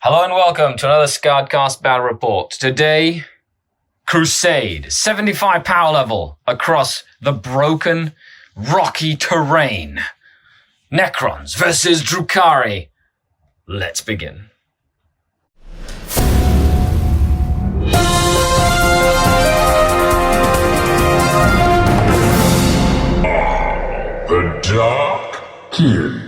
Hello and welcome to another SkaredCast Battle Report. Today, Crusade, 75 power level across the broken, rocky terrain. Necrons versus Drukhari. Let's begin. The Dark King.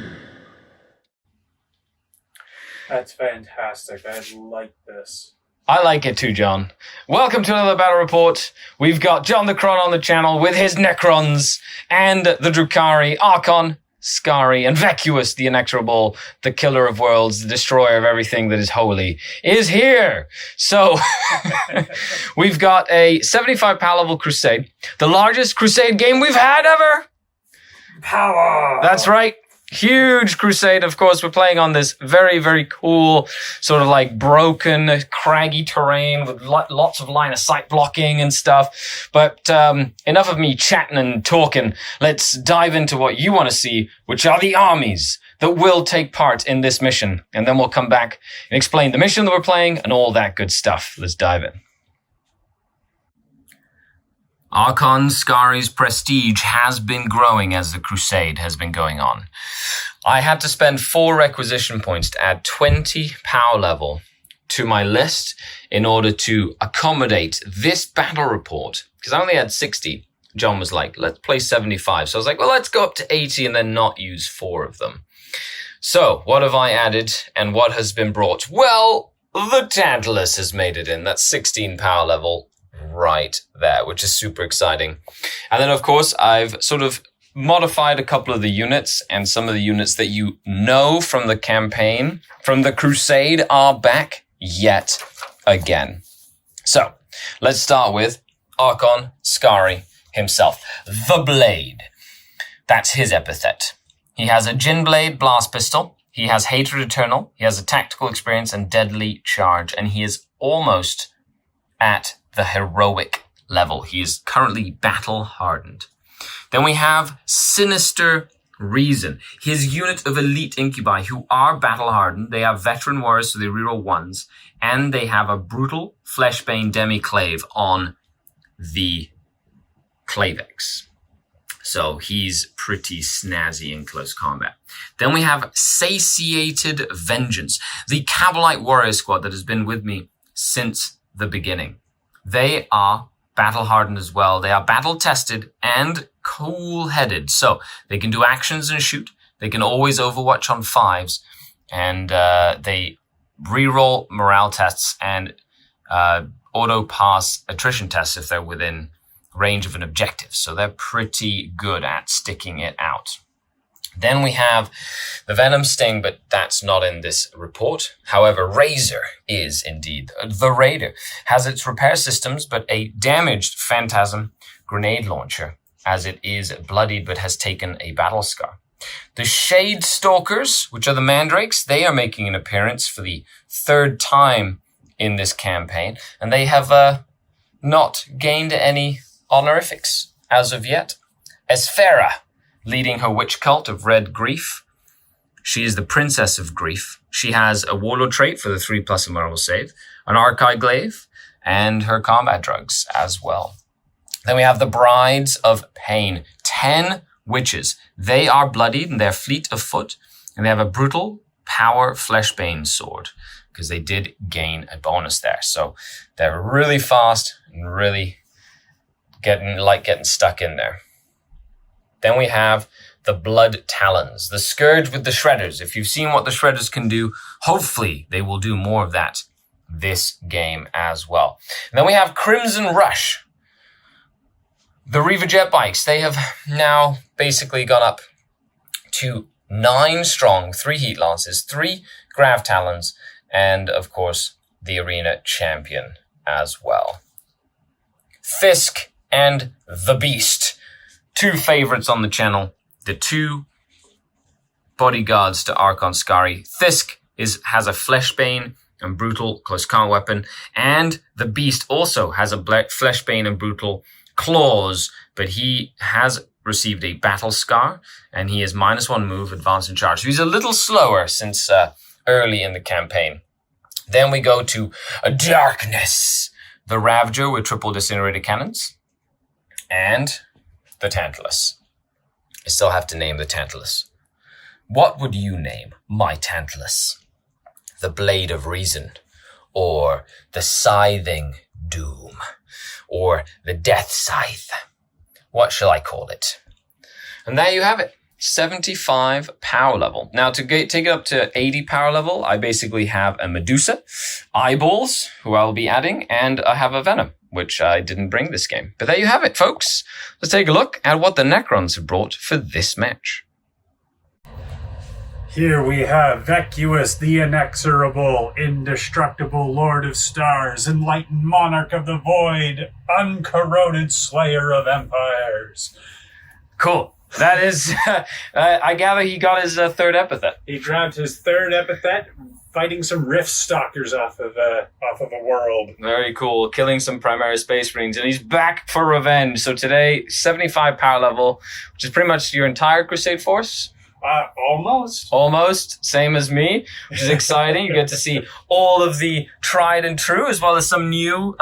That's fantastic. I like this. I like it too, John. Welcome to another Battle Report. We've got John the Cron on the channel with his Necrons and the Drukhari, Archon, Skari, and Vacuous, the inexorable, the killer of worlds, the destroyer of everything that is holy, is here. So, we've got a 75 power level Crusade, the largest Crusade game we've had ever. Power! That's right. Huge Crusade. Of course, we're playing on this very, very cool, sort of like broken, craggy terrain with lots of line of sight blocking and stuff. But enough of me chatting and talking. Let's dive into what you want to see, which are the armies that will take part in this mission. And then we'll come back and explain the mission that we're playing and all that good stuff. Let's dive in. Archon Skari's prestige has been growing as the Crusade has been going on. I had to spend 4 requisition points to add 20 power level to my list in order to accommodate this battle report, because I only had 60. John was like, let's play 75. So I was like, well, let's go up to 80 and then not use 4 of them. So what have I added and what has been brought? Well, the Tantalus has made it in. That's 16 power level. Right there, which is super exciting. And then, of course, I've sort of modified a couple of the units, and some of the units that you know from the campaign, from the Crusade, are back yet again. So, let's start with Archon Skari himself. The Blade. That's his epithet. He has a Gin Blade blast pistol. He has Hatred Eternal. He has a tactical experience and deadly charge, and he is almost at the heroic level. He is currently battle hardened. Then we have Sinister Reason. His unit of elite incubi who are battle hardened. They have veteran warriors, so they reroll 1s, and they have a brutal fleshbane demi-clave on the Clavex. So he's pretty snazzy in close combat. Then we have Satiated Vengeance, the Cabalite warrior squad that has been with me since the beginning. They are battle-hardened as well. They are battle-tested and cool-headed. So they can do actions and shoot. They can always overwatch on 5s. And they reroll morale tests and auto-pass attrition tests if they're within range of an objective. So they're pretty good at sticking it out. Then we have the Venom Sting, but that's not in this report. However, Razor is indeed. The Raider has its repair systems, but a damaged Phantasm grenade launcher, as it is bloodied but has taken a battle scar. The Shade Stalkers, which are the Mandrakes, they are making an appearance for the 3rd time in this campaign, and they have not gained any honorifics as of yet. Esfera, leading her witch cult of Red Grief. She is the Princess of Grief. She has a Warlord trait for the 3+ Immoral save, an Archive Glaive, and her combat drugs as well. Then we have the Brides of Pain. 10 witches. They are bloodied and they're fleet of foot, and they have a brutal power fleshbane sword, because they did gain a bonus there. So they're really fast and really getting stuck in there. Then we have the Blood Talons, the Scourge with the Shredders. If you've seen what the Shredders can do, hopefully they will do more of that this game as well. And then we have Crimson Rush. The Reaver Jet Bikes, they have now basically gone up to 9 strong, 3 Heat Lances, 3 Grav Talons, and of course the Arena Champion as well. Fisk and the Beast. 2 favorites on the channel, the 2 bodyguards to Archon Skari. Fisk has a fleshbane and brutal close combat weapon, and the Beast also has a fleshbane and brutal claws, but he has received a battle scar, and he is -1 move, advance and charge. So he's a little slower since early in the campaign. Then we go to Darkness, the Ravager with triple disintegrated cannons, and the Tantalus. I still have to name the Tantalus. What would you name my Tantalus? The Blade of Reason, or the Scything Doom, or the Death Scythe? What shall I call it? And there you have it. 75 power level. Now to take it up to 80 power level, I basically have a Medusa, Eyeballs, who I'll be adding, and I have a Venom, which I didn't bring this game. But there you have it, folks. Let's take a look at what the Necrons have brought for this match. Here we have Vacuous, the inexorable, indestructible Lord of Stars, enlightened monarch of the void, uncorroded slayer of empires. Cool. That is, I gather he got his third epithet. He grabbed his third epithet, fighting some Rift Stalkers off of a world. Very cool. Killing some Primary Space Marines, and he's back for revenge. So today, 75 power level, which is pretty much your entire Crusade force. Almost. Almost. Same as me, which is exciting. You get to see all of the tried and true, as well as some new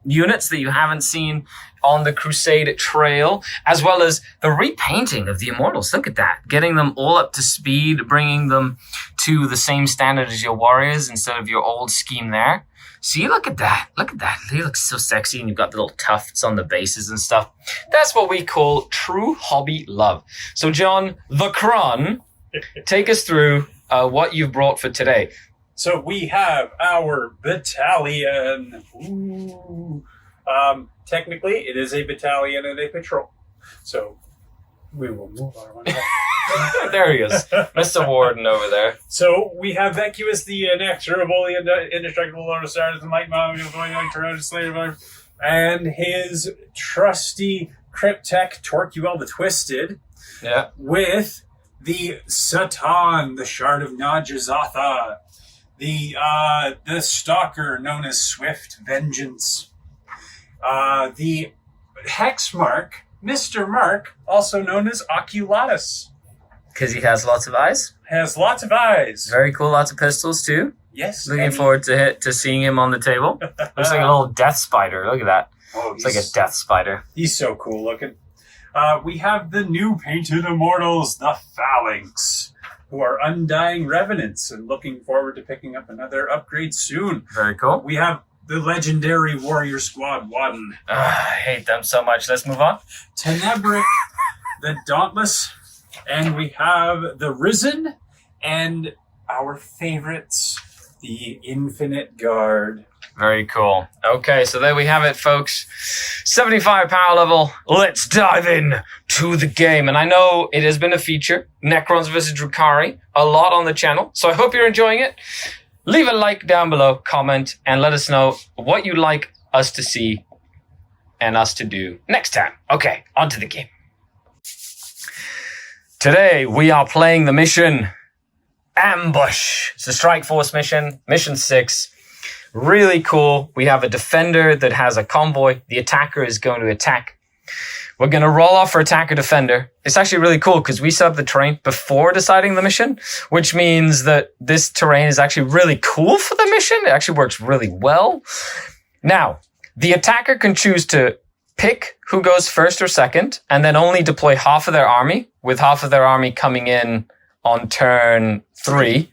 units that you haven't seen on the Crusade trail, as well as the repainting of the Immortals. Look at that. Getting them all up to speed, bringing them to the same standard as your warriors instead of your old scheme there. See, look at that. Look at that. They look so sexy, and you've got the little tufts on the bases and stuff. That's what we call true hobby love. So, John, the Cron, take us through what you've brought for today. So we have our battalion. Ooh. Technically, it is a battalion and a patrol. So we will move our one. There he is, Mr. Warden over there. So we have Vacuous, the inexorable, indestructible Lord of Stars, and light monarch of the void, corroded slayer, and his trusty Cryptek Torquil the Twisted. Yeah. With the Satan, the Shard of Najazatha, the Stalker known as Swift Vengeance, the Hexmark, Mr. Mark, also known as Oculatus. Because he has lots of eyes. Has lots of eyes. Very cool, lots of pistols too. Yes. Looking forward to seeing him on the table. Looks like a little death spider. Look at that. Oh, it's like a death spider. He's so cool looking. We have the new painted Immortals, the Phalanx, who are undying revenants and looking forward to picking up another upgrade soon. Very cool. We have the legendary Warrior Squad 1. I hate them so much. Let's move on. Tenebric, the Dauntless, and we have the Risen, and our favorites, the Infinite Guard. Very cool. Okay, so there we have it, folks. 75 power level. Let's dive in to the game. And I know it has been a feature, Necrons versus Drukhari, a lot on the channel. So I hope you're enjoying it. Leave a like down below, comment, and let us know what you'd like us to see and us to do next time. Okay, on to the game. Today, we are playing the mission Ambush. It's a Strike Force mission, mission 6. Really cool. We have a defender that has a convoy. The attacker is going to attack. We're going to roll off for attacker defender. It's actually really cool because we set up the terrain before deciding the mission, which means that this terrain is actually really cool for the mission. It actually works really well. Now, the attacker can choose to pick who goes first or second and then only deploy half of their army, with half of their army coming in on turn 3.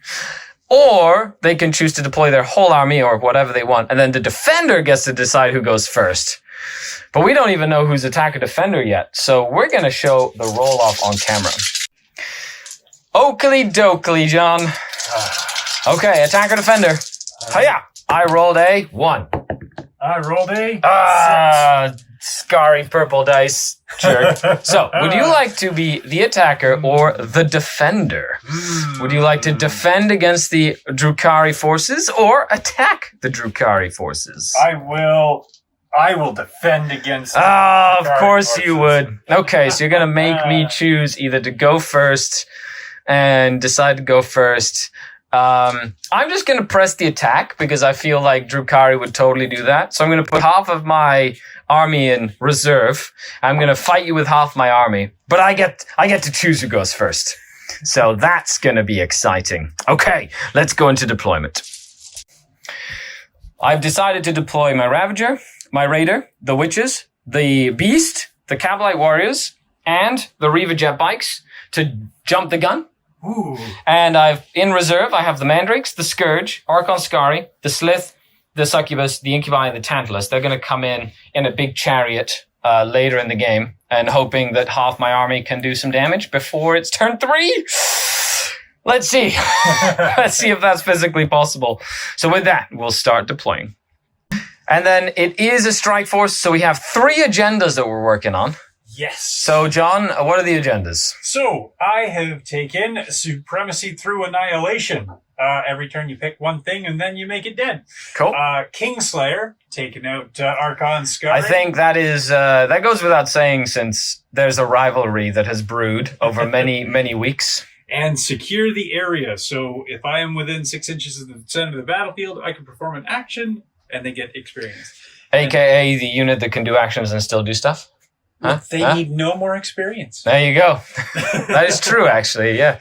Or they can choose to deploy their whole army or whatever they want. And then the defender gets to decide who goes first. But we don't even know who's attacker defender yet. So we're going to show the roll off on camera. Oakley dokley, John. Okay, attacker defender. Hiya! I rolled a 1. I rolled a 6. Skari purple dice. Jerk. So, would you like to be the attacker or the defender? Would you like to defend against the Drukhari forces or attack the Drukhari forces? I will defend against the of Drukhari course forces. you would. Okay, so you're going to make me choose either to go first and decide to go first. I'm just going to press the attack because I feel like Drukhari would totally do that. So I'm going to put half of my army in reserve. I'm going to fight you with half my army, but I get to choose who goes first. So that's going to be exciting. Okay, let's go into deployment. I've decided to deploy my Ravager, my Raider, the Witches, the Beast, the Cavalite Warriors, and the Reaver Jet Bikes to jump the gun. Ooh. And in reserve, I have the Mandrakes, the Scourge, Archon Skari, the Slith, the Succubus, the Incubi, and the Tantalus. They're going to come in a big chariot later in the game, and hoping that half my army can do some damage before it's turn 3. Let's see. Let's see if that's physically possible. So with that, we'll start deploying. And then it is a strike force, so we have 3 agendas that we're working on. Yes. So, John, what are the agendas? So, I have taken Supremacy through Annihilation. Every turn you pick one thing and then you make it dead. Cool. Kingslayer, taking out Archon Skari. I think that is that goes without saying, since there's a rivalry that has brewed over many, many weeks. And secure the area. So if I am within 6 inches of the center of the battlefield, I can perform an action and they get experience. AKA the unit that can do actions and still do stuff. Huh? They need no more experience. There you go. That is true, actually, yeah.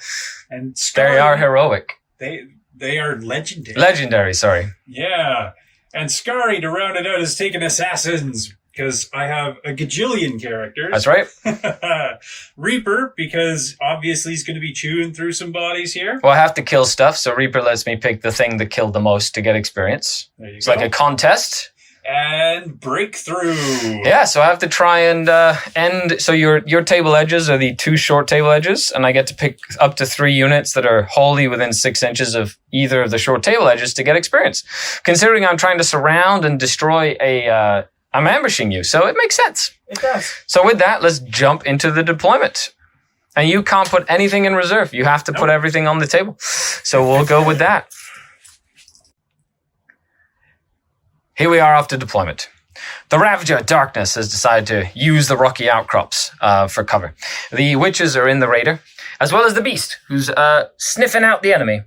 And Skari, they are heroic. They are legendary. Legendary, sorry. Yeah. And Skari, to round it out, has taken Assassins, because I have a gajillion characters. That's right. Reaper, because obviously he's going to be chewing through some bodies here. Well, I have to kill stuff, so Reaper lets me pick the thing that killed the most to get experience. There you it's go. like a contest. And Breakthrough. Yeah, so I have to try and end. So your table edges are the 2 short table edges, and I get to pick up to 3 units that are wholly within 6 inches of either of the short table edges to get experience. Considering I'm trying to surround and destroy I'm ambushing you, so it makes sense. It does. So with that, let's jump into the deployment. And you can't put anything in reserve. You have to put everything on the table. So we'll go with that. Here we are after deployment. The Ravager Darkness has decided to use the rocky outcrops for cover. The Witches are in the Raider, as well as the Beast, who's sniffing out the enemy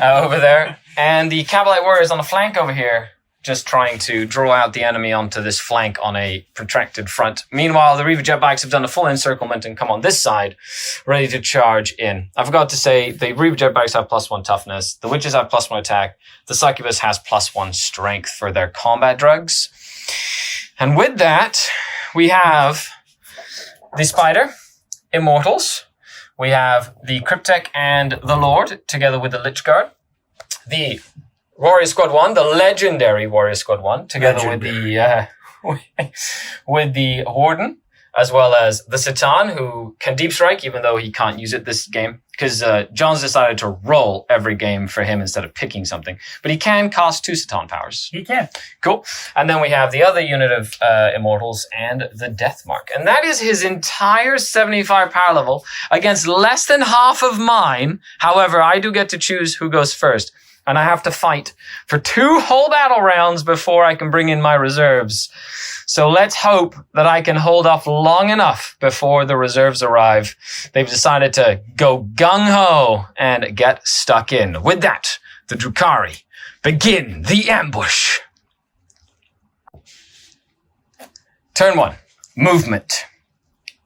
over there. And the Cavalite Warriors on the flank over here, just trying to draw out the enemy onto this flank on a protracted front. Meanwhile, the Reaver Jet Bikes have done a full encirclement and come on this side, ready to charge in. I forgot to say, the Reaver Jet Bikes have +1 toughness. The Witches have +1 attack. The Succubus has +1 strength for their combat drugs. And with that, we have the Spider, Immortals. We have the Cryptek and the Lord, together with the Lich Guard. The Warrior Squad 1, the legendary Warrior Squad 1, together with the Warden, as well as the Satan, who can deep strike, even though he can't use it this game, because John's decided to roll every game for him instead of picking something. But he can cast 2 Satan powers. He can. Cool. And then we have the other unit of Immortals and the Death Mark. And that is his entire 75 power level against less than half of mine. However, I do get to choose who goes first. And I have to fight for 2 whole battle rounds before I can bring in my reserves. So let's hope that I can hold off long enough before the reserves arrive. They've decided to go gung-ho and get stuck in. With that, the Drukhari begin the ambush. Turn 1, movement.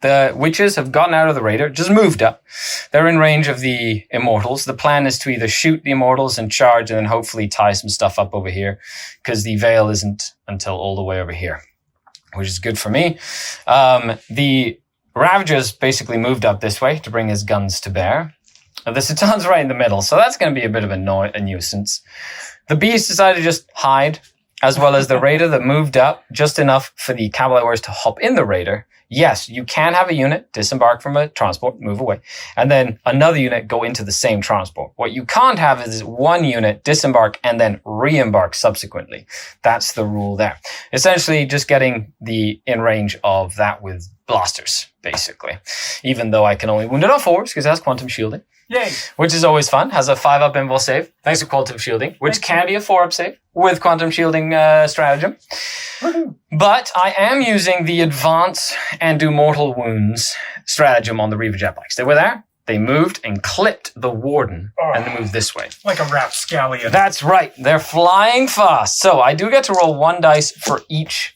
The Witches have gotten out of the Raider, just moved up. They're in range of the Immortals. The plan is to either shoot the Immortals and charge and then hopefully tie some stuff up over here, because the Veil isn't until all the way over here, which is good for me. The Ravager's basically moved up this way to bring his guns to bear. The Satan's right in the middle, so that's going to be a bit of a nuisance. The Beast decided to just hide, as well as the Raider that moved up just enough for the Cavalry Warriors to hop in the Raider. Yes, you can have a unit disembark from a transport, move away, and then another unit go into the same transport. What you can't have is 1 unit disembark and then re-embark subsequently. That's the rule there. Essentially, just getting in range of that with blasters, basically. Even though I can only wound it on 4s because it has quantum shielding. Yay! Which is always fun. Has a 5-up invul save, thanks to quantum shielding, which can be a 4-up save with quantum shielding stratagem. Woohoo. But I am using the advance and do mortal wounds stratagem on the Reaver Jet Bikes. They were there, they moved and clipped the Warden and they moved this way. Like a rapscallion. That's right. They're flying fast. So I do get to roll 1 dice for each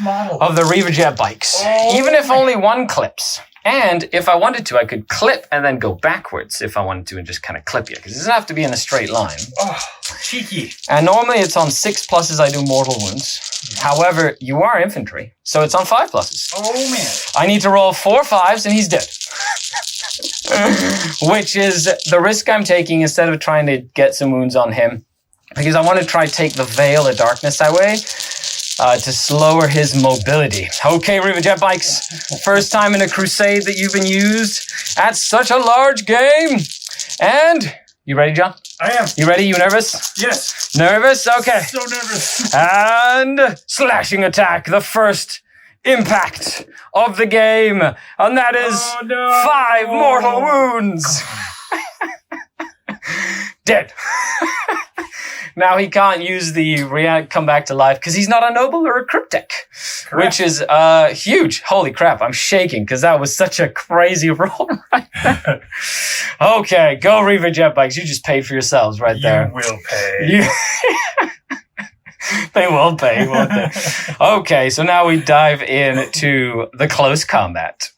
model of the Reaver Jet Bikes. Even if only 1 clips. And if I wanted to, I could clip and then go backwards if I wanted to and just kind of clip you. Because it doesn't have to be in a straight line. Oh, cheeky. And normally it's on 6 pluses I do mortal wounds. However, you are infantry, so it's on 5 pluses. Oh, man. I need to roll 4 5s and he's dead. Which is the risk I'm taking instead of trying to get some wounds on him. Because I want to try to take the Veil of Darkness away. To slower his mobility. Okay, Riva Jet Bikes. First time in a Crusade that you've been used at such a large game. And, you ready, John? I am. You ready? You nervous? Yes. Nervous? Okay. So nervous. And slashing attack, the first impact of the game. And that is 5 mortal wounds. Dead. Now he can't use the come back to life because he's not a noble or a cryptek, which is huge. Holy crap, I'm shaking because that was such a crazy roll right there. Okay, go Reaver Jet Bikes. You just paid for yourselves right there. You will pay. They will pay, won't they? Okay, so now we dive into the close combat.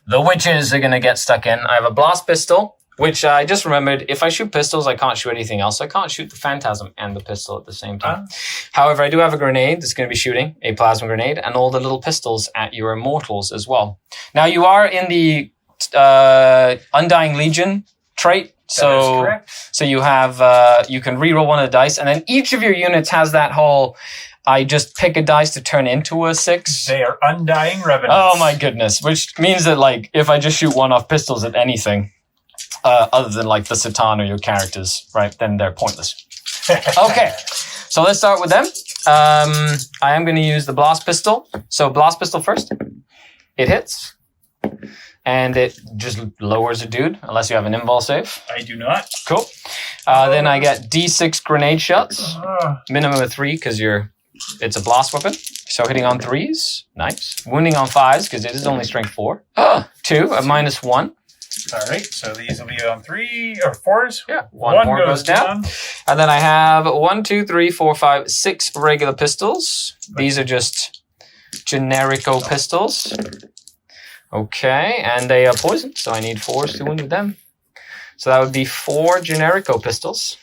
The witches are going to get stuck in. I have a blast pistol, which I just remembered, if I shoot pistols, I can't shoot anything else. I can't shoot the phantasm and the pistol at the same time. However, I do have a grenade that's going to be shooting, a plasma grenade, and all the little pistols at your immortals as well. Now, you are in the Undying Legion trait. So you have, you can reroll one of the dice, and then each of your units has that whole, I just pick a dice to turn into a 6. They are Undying Revenants. Oh my goodness, which means that like, if I just shoot one off pistols at anything, other than like the Satan or your characters, right, then they're pointless. Okay, so let's start with them. I am going to use the blast pistol. So blast pistol first. It hits. And it just lowers a dude, unless you have an invul save. I do not. Cool. Then I get D6 grenade shots. Minimum of 3, because it's a blast weapon. So hitting on 3s. Nice. Wounding on 5s, because it is only strength 4. 2, a minus 1. All right, so these will be on 3 or 4s. Yeah, one more goes down. And then I have 1, 2, 3, 4, 5, 6 regular pistols. These are just generico pistols. Okay, and they are poisoned, so I need 4s to wound them. So that would be 4 generico pistols.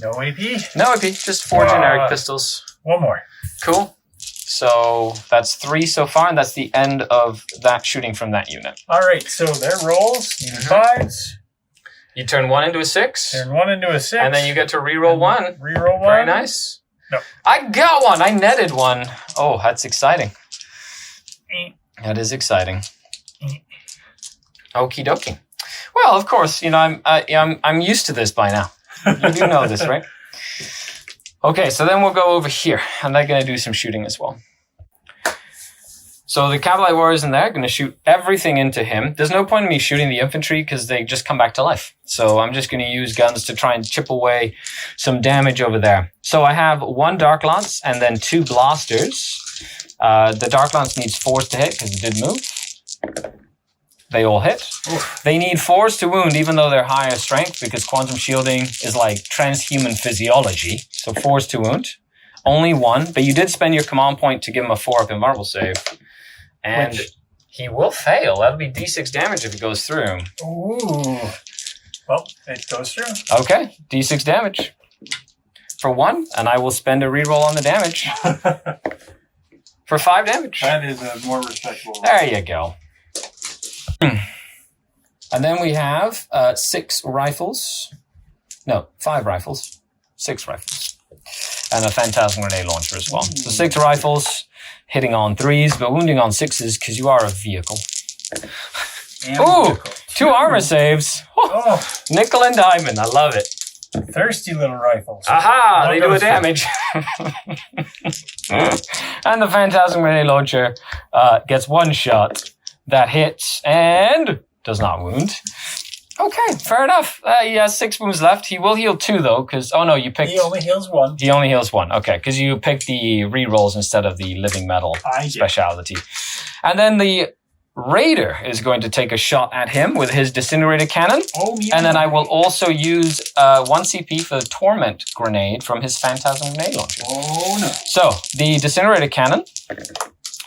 No AP? No AP, just 4 generic pistols. One more. Cool. So that's 3 so far, and that's the end of that shooting from that unit. All right, so their rolls, 5s. You turn 1 into a 6. Turn 1 into a 6. And then you get to reroll 1. Reroll 1. Very nice. No. I got one. I netted one. Oh, that's exciting. That is exciting. Okie dokie. Well, of course, you know, I'm used to this by now. You do know this, right? Okay, so then we'll go over here, and they're going to do some shooting as well. So the Cavalry Warriors in there are going to shoot everything into him. There's no point in me shooting the infantry because they just come back to life. So I'm just going to use guns to try and chip away some damage over there. So I have 1 Dark Lance and then 2 Blasters. The Dark Lance needs 4s to hit because it did move. They all hit. Oof. They need 4s to wound, even though they're higher strength, because quantum shielding is like transhuman physiology. So 4s to wound. Only 1, but you did spend your command point to give him a 4-up invulnerable save. And he will fail. That'll be D6 damage if it goes through. Ooh. Well, it goes through. Okay, D6 damage. For 1, and I will spend a reroll on the damage. For 5 damage. That is a more respectable. There you go. And then we have 6 rifles. No, 5 rifles. 6 rifles. And a phantasm grenade launcher as well. So 6 rifles, hitting on 3s, but wounding on 6s because you are a vehicle. Ooh, 2 armor saves. Oh, nickel and diamond. I love it. Thirsty little rifles. Aha, they do a damage. And the phantasm grenade launcher gets 1 shot. That hits and does not wound. Okay, fair enough. He has 6 wounds left. He will heal 2 though, because you picked. He only heals 1. He only heals 1. Okay, because you picked the rerolls instead of the living metal speciality. And then the Raider is going to take a shot at him with his disintegrator cannon. Oh, yeah. And then I will also use 1 CP for the torment grenade from his phantasm grenade launcher. Oh no! So the disintegrator cannon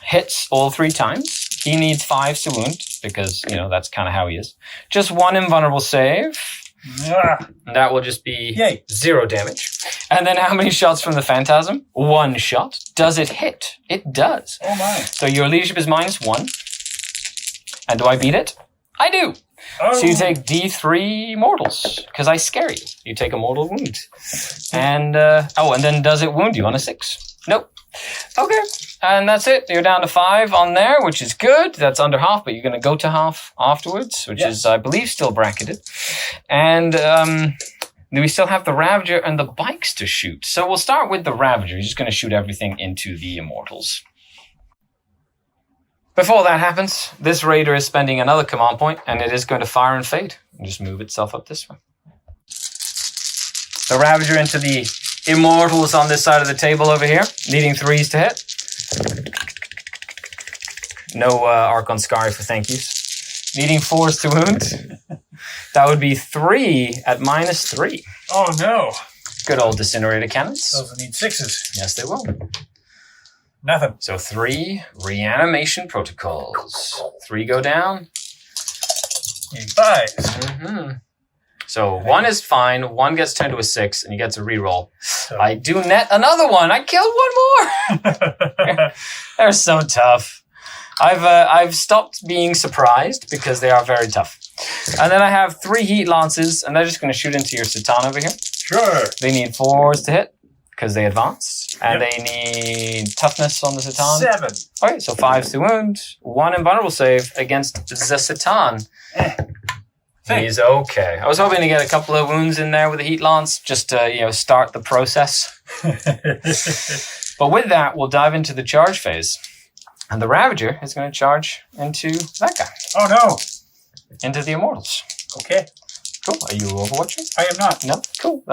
hits all 3 times. He needs 5 to wound because, you know, that's kind of how he is. Just 1 invulnerable save. And that will just be 0 damage. And then how many shots from the Phantasm? 1 shot. Does it hit? It does. Oh my. So your leadership is -1. And do I beat it? I do. Oh. So you take D3 mortals, because I scare you. You take a mortal wound. And, and then does it wound you on a 6? Nope. Okay. And that's it. You're down to 5 on there, which is good. That's under half, but you're going to go to half afterwards, which is, I believe, still bracketed. And we still have the Ravager and the bikes to shoot. So we'll start with the Ravager. He's just going to shoot everything into the Immortals. Before that happens, this Raider is spending another command point, and it is going to fire and fade. And just move itself up this way. The Ravager into the Immortals on this side of the table over here, needing 3s to hit. No Archon Skari for thank yous. Needing 4s to wound. That would be 3 at -3. Oh no. Good old Disintegrator Cannons. Those will need 6s. Yes, they will. Nothing. So 3 reanimation protocols. 3 go down. Need 5s. Mm-hmm. So 1 is fine, 1 gets turned to a 6, and you get to reroll. So. I do net another 1. I killed 1 more. They're so tough. I've stopped being surprised because they are very tough. And then I have 3 Heat Lances, and they're just going to shoot into your Satan over here. Sure. They need 4s to hit because they advance, and they need toughness on the Satan. 7. Okay, so 5s to wound, 1 invulnerable save against the Satan. He's okay. I was hoping to get a couple of wounds in there with the Heat Lance, just to start the process. But with that, we'll dive into the charge phase. And the Ravager is going to charge into that guy. Oh no! Into the Immortals. Okay. Cool. Are you Overwatching? I am not. No? Cool.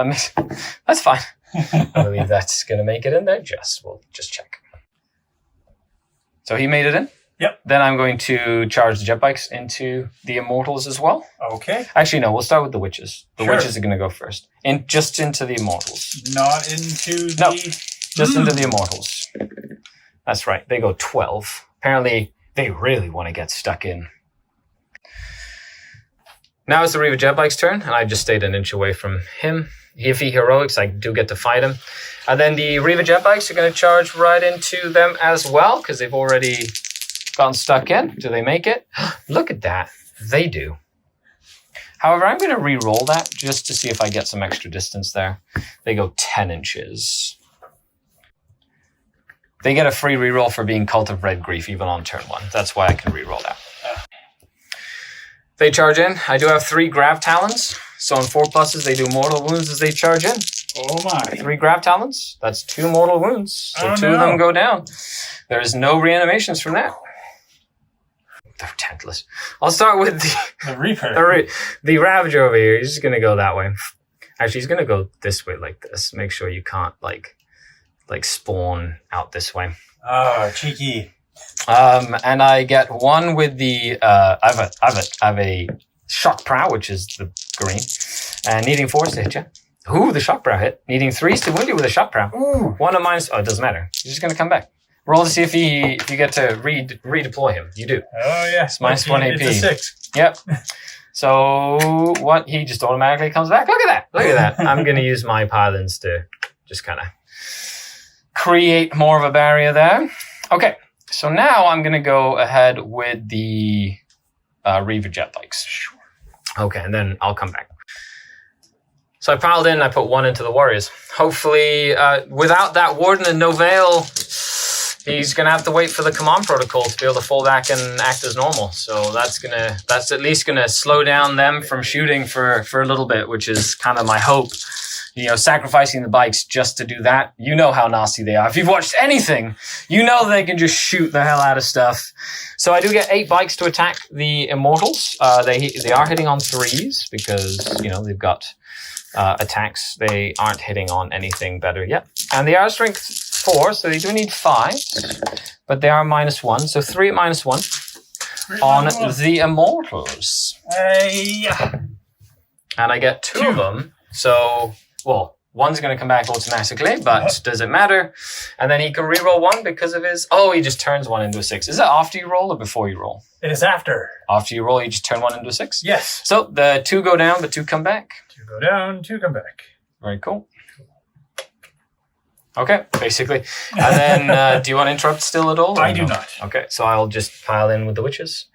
That's fine. I believe that's going to make it in there. We'll just check. So he made it in? Yep. Then I'm going to charge the jet bikes into the Immortals as well. Okay. Actually, no. We'll start with the Witches. The Sure. Witches are going to go first. Just into the Immortals. Not into the... No. Just into the Immortals. That's right. They go 12. Apparently, they really want to get stuck in. Now it's the Reaver jet bike's turn, and I just stayed an inch away from him. If he heroics, I do get to fight him. And then the Reaver jet bikes are going to charge right into them as well, because they've already gotten stuck in. Do they make it? Look at that. They do. However, I'm going to re-roll that just to see if I get some extra distance there. They go 10 inches. They get a free re-roll for being Cult of Red Grief even on turn 1. That's why I can re-roll that. They charge in. I do have 3 Grav Talons. So on 4+, they do mortal wounds as they charge in. Oh my. 3 Grav Talons. That's 2 mortal wounds. So 2 of them go down. There is no reanimations from that. They're tentless. I'll start with the Reaper. The Ravager over here. He's just going to go that way. Actually, he's going to go this way like this. Make sure you can't like spawn out this way. Oh, cheeky. And I get 1 with the I have a shock prow, which is the green, and needing 4s to hit you. Ooh, the shock prow hit. Needing 3s to wound you with a shock prow. Ooh. 1 of minus. Oh, it doesn't matter. He's just going to come back. Roll to see if you get to redeploy him. You do. Oh yes, it's -1 AP. It's a 6. Yep. So what? He just automatically comes back. Look at that. Look at that. I'm going to use my pylons to just kind of create more of a barrier there. Okay. So now I'm going to go ahead with the Reaver jet bikes. Sure. Okay, and then I'll come back. So I piled in, I put 1 into the Warriors. Hopefully, without that Warden and no Veil, he's going to have to wait for the command protocol to be able to fall back and act as normal. So that's at least going to slow down them from shooting for a little bit, which is kind of my hope. Sacrificing the bikes just to do that. You know how nasty they are. If you've watched anything, you know they can just shoot the hell out of stuff. So I do get 8 bikes to attack the Immortals. They are hitting on 3s because, they've got attacks. They aren't hitting on anything better yet. And they are strength 4, so they do need 5s. But they are -1, so 3 at -1 on the Immortals. Yeah. And I get 2 of them. So... Well, One's going to come back automatically, but does it matter? And then he can reroll one because of his... Oh, he just turns one into a 6. Is it after you roll or before you roll? It is after. After you roll, you just turn one into a 6? Yes. So the 2 go down, but 2 come back. 2 go down, 2 come back. Very cool. Okay, basically. And then do you want to interrupt still at all? I do not. Okay, so I'll just pile in with the witches.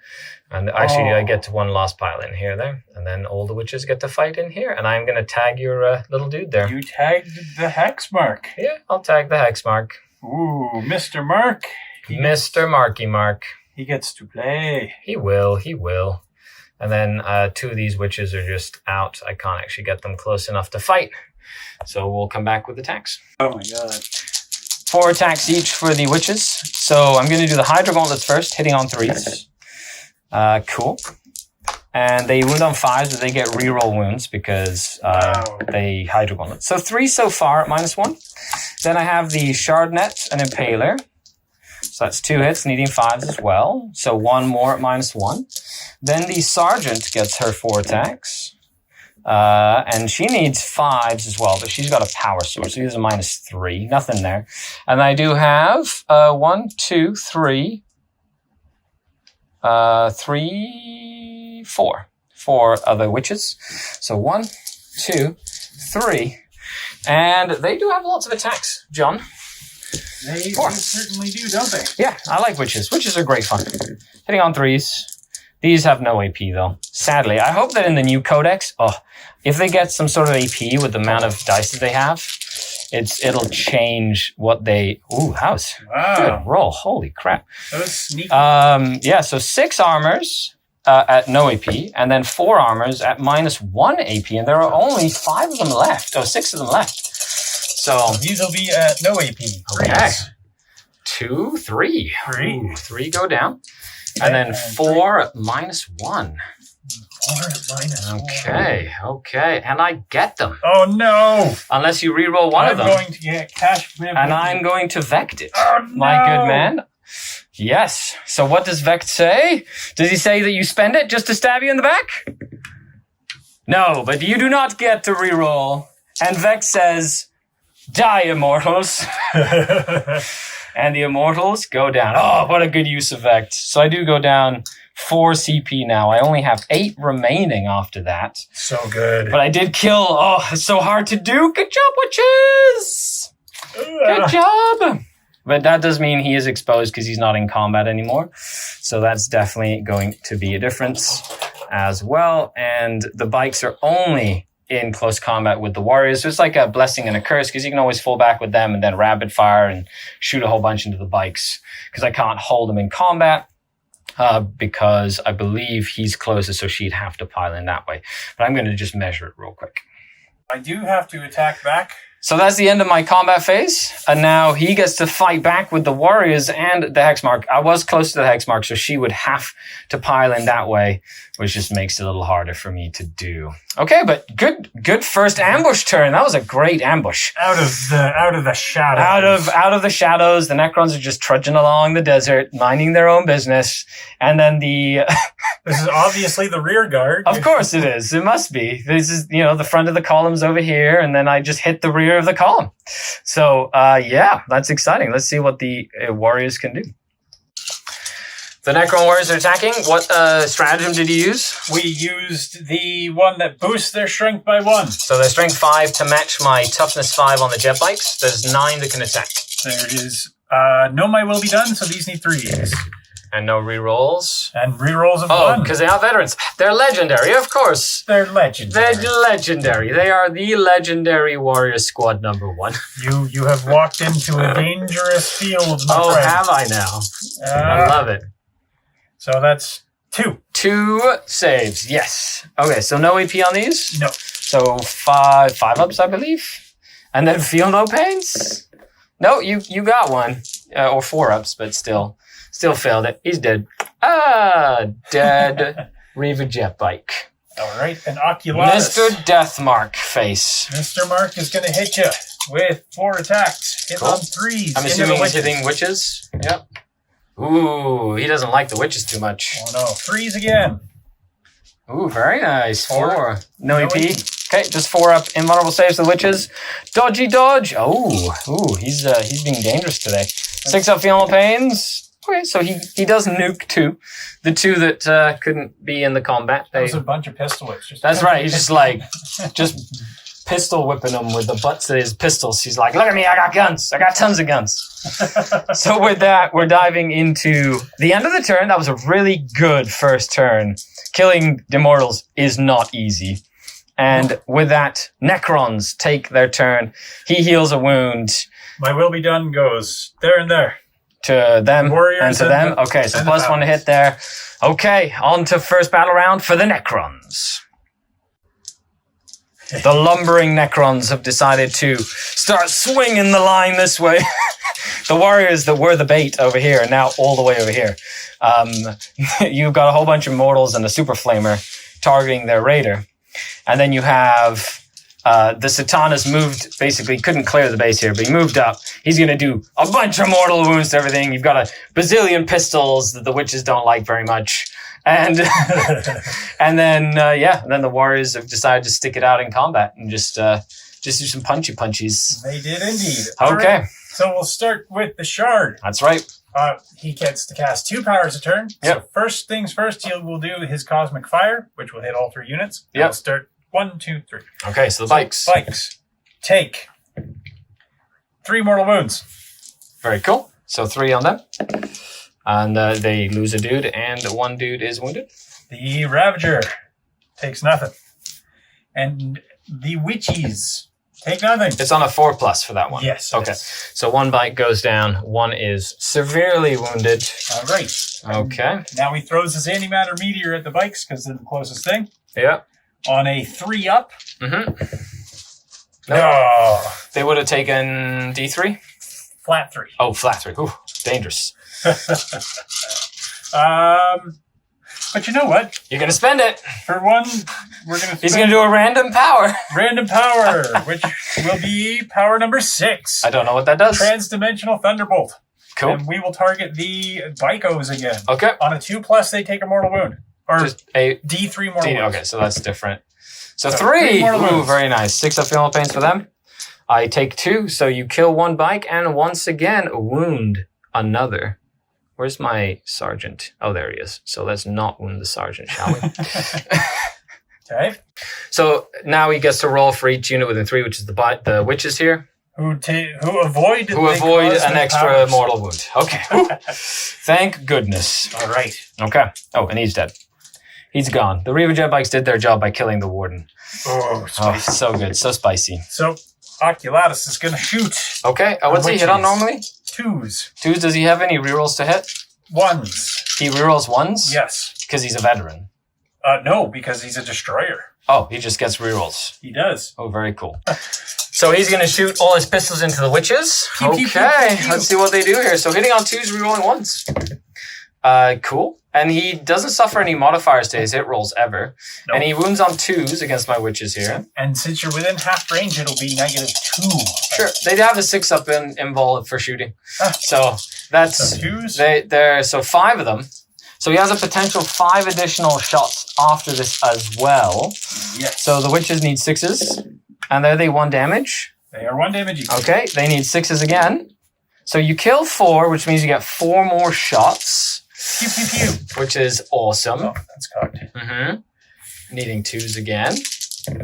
And actually, I get to one last pile in here there. And then all the witches get to fight in here. And I'm going to tag your little dude there. You tagged the hex mark. Yeah, I'll tag the hex mark. Ooh, Mr. Mark. Mr. Marky Mark. He gets to play. He will. And then 2 of these witches are just out. I can't actually get them close enough to fight. So we'll come back with attacks. Oh my god. 4 attacks each for the witches. So I'm going to do the Hydra Gauntlets first, hitting on 3s. Cool. And they wound on 5s, but they get reroll wounds because they Hydra Gauntlets. So 3 so far at -1. Then I have the Shard Net and Impaler. So that's 2 hits, needing 5s as well. So 1 more at -1. Then the Sergeant gets her 4 attacks. And she needs 5s as well, but she's got a power sword, so these are -3. Nothing there. And I do have 1, 2, 3, 4. 4 other witches. So 1, 2, 3. And they do have lots of attacks, John. They certainly do, don't they? Yeah, I like witches. Witches are great fun. Hitting on 3s. These have no AP, though. Sadly. I hope that in the new codex, if they get some sort of AP with the amount of dice that they have, it'll change what they... Ooh, house. Wow. Good roll. Holy crap. That was sneaky. Yeah, so 6 armors at no AP, and then 4 armors at -1 AP, and there are only 5 of them left. 6 of them left. So... These will be at no AP. Okay. 2, 3. 3. Ooh, 3 go down. And then 4 at -1. 4 at -1. Okay. And I get them. Oh, no. Unless you reroll one of them. I'm going to get cash. And I'm going to Vect it. Oh, no. My good man. Yes. So what does Vect say? Does he say that you spend it just to stab you in the back? No, but you do not get to reroll. And Vect says, die, immortals. And the immortals go down. Oh, what a good use of Vect. So I do go down 4 CP now. I only have 8 remaining after that. So good. But I did kill. Oh, it's so hard to do. Good job, witches. Good job. But that does mean he is exposed because he's not in combat anymore. So that's definitely going to be a difference as well. And the bikes are only in close combat with the warriors. So it's like a blessing and a curse because you can always fall back with them and then rapid fire and shoot a whole bunch into the bikes because I can't hold them in combat because I believe he's closer, so she'd have to pile in that way. But I'm going to just measure it real quick. I do have to attack back. So that's the end of my combat phase. And now he gets to fight back with the warriors and the Hexmark. I was close to the Hexmark, so she would have to pile in that way, which just makes it a little harder for me to do. Okay, but good first ambush turn. That was a great ambush. Out of the shadows. Out of the shadows. The Necrons are just trudging along the desert, minding their own business. And then the... This is obviously the rear guard. Of course it is. It must be. This is, the front of the column's over here, and then I just hit the rear of the column. So, yeah, that's exciting. Let's see what the warriors can do. The Necron warriors are attacking. What stratagem did you use? We used the one that boosts their strength by 1. So their strength 5 to match my toughness 5 on the jet bikes. There's 9 that can attack. There it is. No might will be done, so these need 3s. And no rerolls. And rerolls of 1. Oh, because they are veterans. They're legendary, of course. They're legendary. They're legendary. They are the legendary warrior squad number 1. You have walked into a dangerous field, my friend. Have I now? I love it. So that's 2. 2 saves, yes. Okay, so no AP on these? No. So 5 ups, I believe. And then feel no pains? No, you got 1. Or 4 ups, but still failed it. He's dead. Dead. Reva jet bike. All right, an Oculatus. Mr. Deathmark face. Mr. Mark is going to hit you with 4 attacks. Hit on 3s. I'm assuming he's hitting witches. Yep. Ooh, he doesn't like the witches too much. Oh no, 3s again. Ooh, very nice. 4. No AP. Okay, just 4 up invulnerable saves to the witches. Dodgy dodge. Oh, he's being dangerous today. 6 up feeling the pains. Okay, so he does nuke 2. The 2 that couldn't be in the combat. That was a bunch of pistol whips. That's right. He's just pistol whipping them with the butts of his pistols. He's like, look at me, I got guns. I got tons of guns. So with that, we're diving into the end of the turn. That was a really good first turn. Killing the Immortals is not easy. And with that, Necrons take their turn. He heals a wound. My will be done goes there and there. To them Warriors and to them. Okay, so +1 to hit there. Okay, on to first battle round for the Necrons. The lumbering Necrons have decided to start swinging the line this way. The warriors that were the bait over here are now all the way over here. You've got a whole bunch of mortals and a super flamer targeting their raider. And then you have the Satan has moved, basically couldn't clear the base here, but he moved up. He's going to do a bunch of mortal wounds to everything. You've got a bazillion pistols that the witches don't like very much. And and then the warriors have decided to stick it out in combat and just do some punchies. They did indeed. Okay. Right. So we'll start with the Shard. That's right. He gets to cast 2 powers a turn. Yep. So first things first, he will do his Cosmic Fire, which will hit all 3 units. Yep. We'll start 1, 2, 3. Okay, so the bikes. Bikes take 3 mortal wounds. Very cool. So 3 on them. And they lose a dude, and 1 dude is wounded. The Ravager takes nothing. And the Witches take nothing. It's on a 4+ for that one. Yes. Okay. So 1 bike goes down, 1 is severely wounded. All right. Okay. Now he throws his antimatter meteor at the bikes because they're the closest thing. Yeah. On a 3 up. Mm-hmm. No. They would have taken D3? Flat 3. Oh, flat 3. Ooh, dangerous. But you know what? You're going to spend it. For 1, we're going to He's going to do a random power. Random power, which will be power number 6. I don't know what that does. Transdimensional Thunderbolt. Cool. And we will target the Bikos again. Okay. On a 2+, they take a mortal wound. Or just a D3 mortal wounds. Okay, so that's different. So 3. Ooh, very nice. 6 up feeling pains for them. I take 2, so you kill 1 bike and once again wound another. Where's my sergeant? Oh, there he is. So let's not wound the sergeant, shall we? Okay. So now he gets to roll for each unit within 3, which is the witches here. Who avoid an extra mortal wound. Okay. Thank goodness. All right. Okay. Oh, and he's dead. He's gone. The Reaver Jet Bikes did their job by killing the Warden. Oh, spicy. So good. So spicy. So Oculatus is going to shoot. Okay. What's he hit on normally? 2s. 2s. Does he have any rerolls to hit? 1s. He rerolls 1s? Yes. Because he's a veteran. No, because he's a destroyer. Oh, he just gets rerolls. He does. Oh, very cool. So he's going to shoot all his pistols into the witches. Pew, pew, Okay. pew, pew, pew. Let's see what they do here. So hitting on 2s, rerolling 1s. Cool. And he doesn't suffer any modifiers to his hit rolls ever. Nope. And he wounds on 2s against my witches here. And since you're within half range, it'll be -2. Sure. They have a 6 up in invul for shooting. So that's... So 2s? They're so 5 of them. So he has a potential 5 additional shots after this as well. Yes. So the witches need 6s. And they're 1 damage. They are 1 damage each. Okay. They need 6s again. So you kill 4, which means you get 4 more shots. Pew, pew, pew. Which is awesome. Oh, that's cocked. Mm-hmm. Needing 2s again.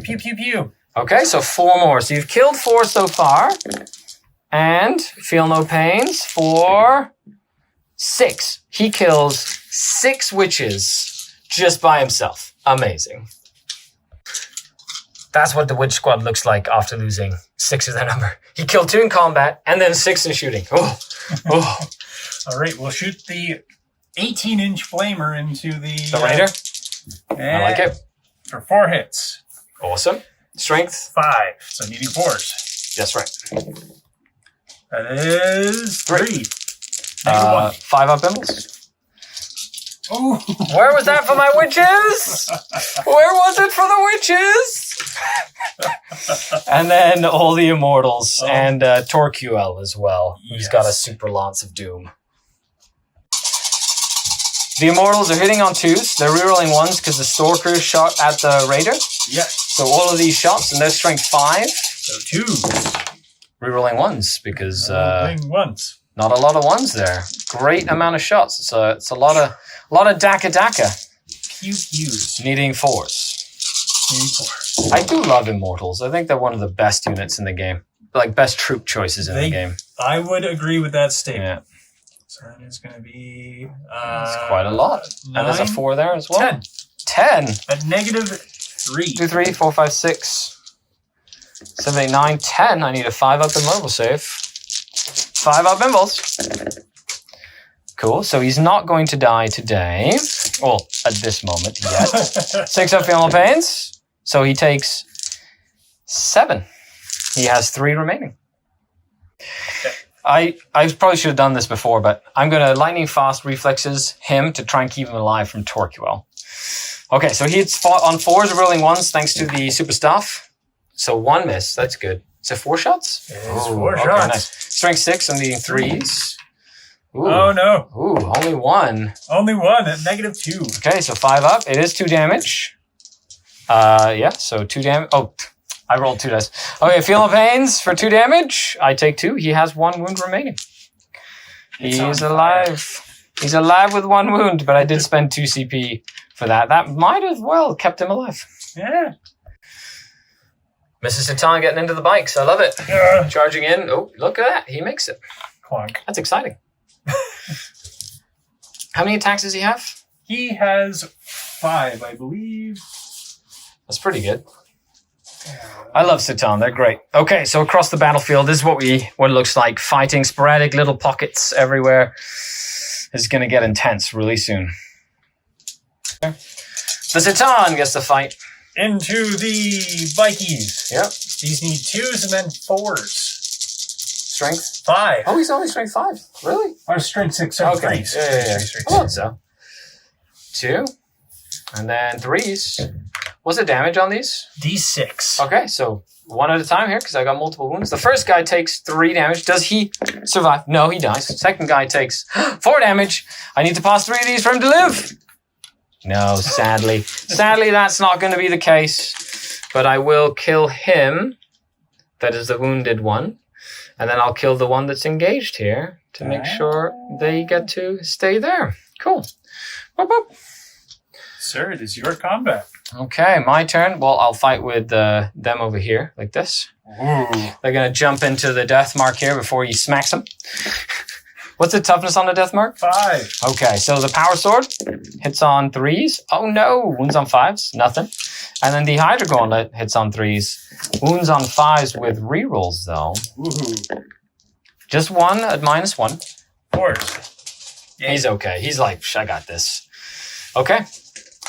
Pew, pew, pew. Okay, so 4 more. So you've killed 4 so far. And feel no pains for 6. He kills 6 witches just by himself. Amazing. That's what the witch squad looks like after losing 6 of their number. He killed 2 in combat and then 6 in shooting. Oh. All right, we'll shoot the 18-inch flamer into the raider. I like it. For 4 hits. Awesome. Strength. 5, so needing 4s. That's right. That is 3. -1. 5 up impulse. Ooh. Where was that for my witches? Where was it for the witches? And then all the immortals and Torquel as well. He's got a super lance of doom. The Immortals are hitting on 2s. They're rerolling 1s because the Stalker shot at the Raider. Yes. So all of these shots, and they're strength 5. So 2s. Rerolling 1s because once. not a lot of 1s there. Great amount of shots. It's a lot of Daka. Pew pews. Needing 4s. I do love Immortals. I think they're one of the best units in the game. Like best troop choices in the game. I would agree with that statement. Yeah. So that is going to be... It's quite a lot. 9, And there's a 4 there as well. 10. 10. At -3. 2, 3, 4, 5, 6, 7, 8, 9, 10. I need a 5-up Immortal save. 5-up Immols. Cool. So he's not going to die today. Well, at this moment yet. 6-up Feeling Pains. So he takes 7. He has 3 remaining. I probably should have done this before, but I'm going to lightning fast reflexes him to try and keep him alive from Torquil. Okay, so he's on 4s, rolling 1s thanks to the super staff. So 1 miss, that's good. Is it 4 shots? It is 4 shots. Nice. Strength 6, I'm needing 3s. Ooh. Oh no. Ooh, only 1. Only 1 at -2. Okay, so 5 up. It is 2 damage. Yeah, so 2 damage. Oh, I rolled 2 dice. Okay, Feeling Pains for 2 damage. I take 2. He has 1 wound remaining. He is alive. He's alive with 1 wound, but I did spend 2 CP for that. That might have well kept him alive. Yeah. Mrs. Satan getting into the bikes. I love it. Yeah. Charging in. Oh, look at that. He makes it. Clunk. That's exciting. How many attacks does he have? He has 5, I believe. That's pretty good. I love Satan. They're great. Okay, so across the battlefield, this is what it looks like. Fighting sporadic little pockets everywhere. This is going to get intense really soon. The Satan gets the fight. Into the bikies. Yep. These need 2s and then 4s. Strength? 5. Oh, he's only strength 5. Really? Or strength 6. Okay. 3s. Yeah. I thought so. 2. And then 3s. What's the damage on these? D6. Okay, so 1 at a time here because I got multiple wounds. The first guy takes 3 damage. Does he survive? No, he dies. Second guy takes 4 damage. I need to pass 3 of these for him to live. No, sadly. Sadly, that's not going to be the case. But I will kill him. That is the wounded one. And then I'll kill the one that's engaged here to make sure they get to stay there. Cool. Boop, boop. Sir, it is your combat. Okay, my turn. Well, I'll fight with them over here, like this. Ooh. They're going to jump into the death mark here before he smacks them. What's the toughness on the death mark? 5. Okay, so the power sword hits on 3s. Oh no, wounds on 5s, nothing. And then the Hydra Gauntlet hits on 3s. Wounds on 5s with rerolls though. Ooh. Just 1 at -1. 4s. Yeah. He's okay. He's like, I got this. Okay.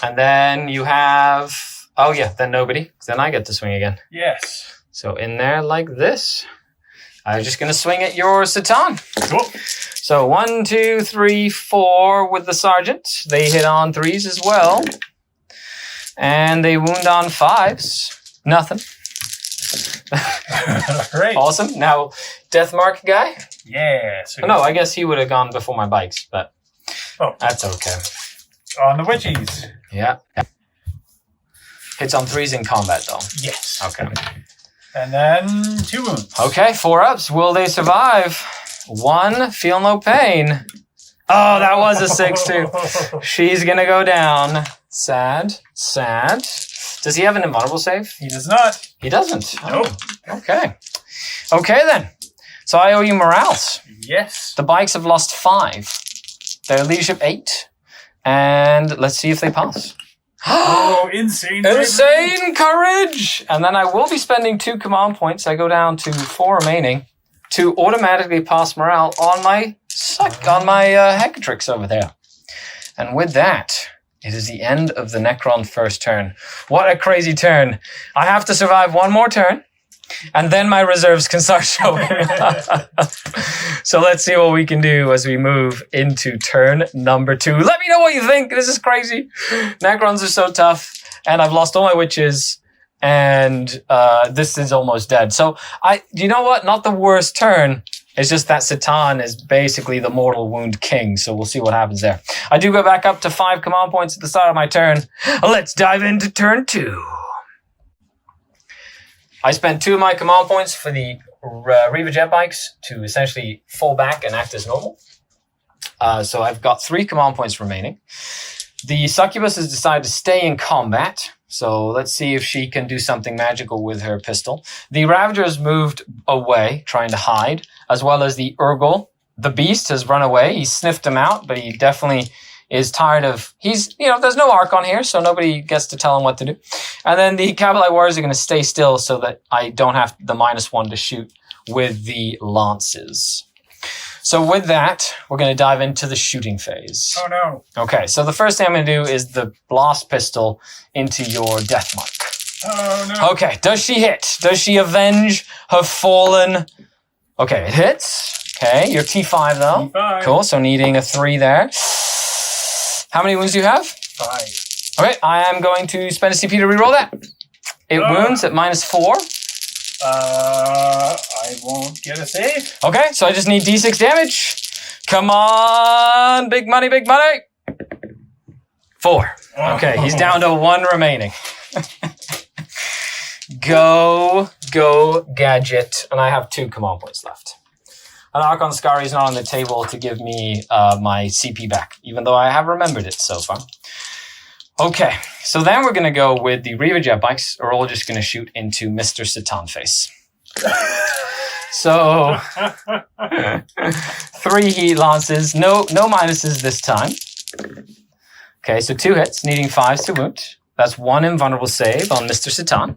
And then you have, oh yeah, then nobody. Then I get to swing again. Yes. So in there like this. I'm just going to swing at your Satan. Cool. So 1, 2, 3, 4 with the Sergeant. They hit on 3s as well. And they wound on 5s. Nothing. Great. Awesome. Now, death mark guy? Yeah. So No, I guess he would have gone before my bikes, but that's okay. On the witchies. Yeah. Hits on 3s in combat, though. Yes. Okay. And then 2 wounds. Okay, 4 ups. Will they survive? 1, feel no pain. Oh, that was a 6 too. She's gonna go down. Sad. Does he have an invulnerable save? He does not. He doesn't. Nope. Oh, okay. Okay then. So I owe you morals. Yes. The bikes have lost 5. Their leadership 8. And let's see if they pass. Oh, insane. Insane courage! And then I will be spending 2 command points. I go down to 4 remaining to automatically pass morale on my Hecatrix over there. And with that, it is the end of the Necron first turn. What a crazy turn. I have to survive 1 more turn, and then my reserves can start showing. So let's see what we can do as we move into turn number 2. Let me know what you think. This is crazy. Necrons are so tough, and I've lost all my witches, and this is almost dead. So you know what? Not the worst turn, It's just that Satan is basically the mortal wound king, so we'll see what happens there. I do go back up to 5 command points at the start of my turn. Let's dive into turn 2. I spent 2 of my command points for the Reaver jet bikes to essentially fall back and act as normal. So I've got 3 command points remaining. The Succubus has decided to stay in combat. So let's see if she can do something magical with her pistol. The Ravager has moved away, trying to hide, as well as the Urgle. The Beast has run away. He sniffed him out, but he definitely is tired of... there's no arc on here, so nobody gets to tell him what to do. And then the Cavalry Warriors are going to stay still so that I don't have the -1 to shoot with the lances. So with that, we're going to dive into the shooting phase. Oh, no. Okay, so the first thing I'm going to do is the blast pistol into your death mark. Oh, no. Okay, does she hit? Does she avenge her fallen? Okay, it hits. Okay, you're T5 though. T5. Cool, so needing a 3 there. How many wounds do you have? 5. Okay, I am going to spend a CP to reroll that. It wounds at -4. I won't get a save. Okay, so I just need D6 damage. Come on, big money, big money. 4. Okay, he's down to 1 remaining. Go, gadget. And I have 2 command points left. An Archon Skari is not on the table to give me my CP back, even though I have remembered it so far. Okay, so then we're going to go with the Reaver jet bikes, or we're all just going to shoot into Mr. Satan face. So, 3 heat lances, no minuses this time. Okay, so 2 hits, needing 5s to wound. That's 1 invulnerable save on Mr. Satan.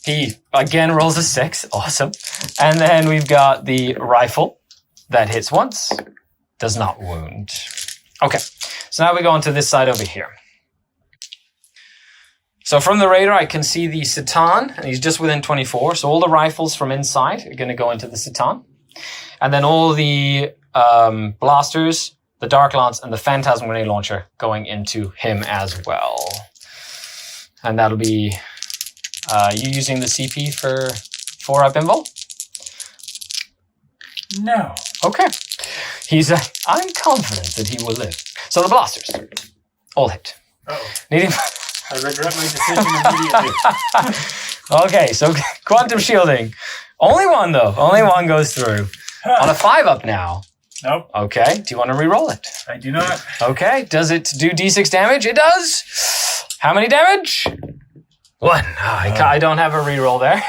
He, again, rolls a 6. Awesome. And then we've got the rifle that hits once, does not wound. Okay, so now we go on to this side over here. So from the radar, I can see the Satan, and he's just within 24. So all the rifles from inside are going to go into the Satan. And then all the blasters, the Dark Lance, and the Phantasm Grenade Launcher going into him as well. And that'll be you using the CP for 4-up invul? No. Okay. I'm confident that he will live. So the blasters, all hit. Uh-oh. Needing... I regret my decision immediately. Okay, so quantum shielding. Only 1 though. Only 1 goes through. On a 5-up now. Nope. Okay, do you want to re-roll it? I do not. Okay, does it do D6 damage? It does. How many damage? 1. I don't have a re-roll there.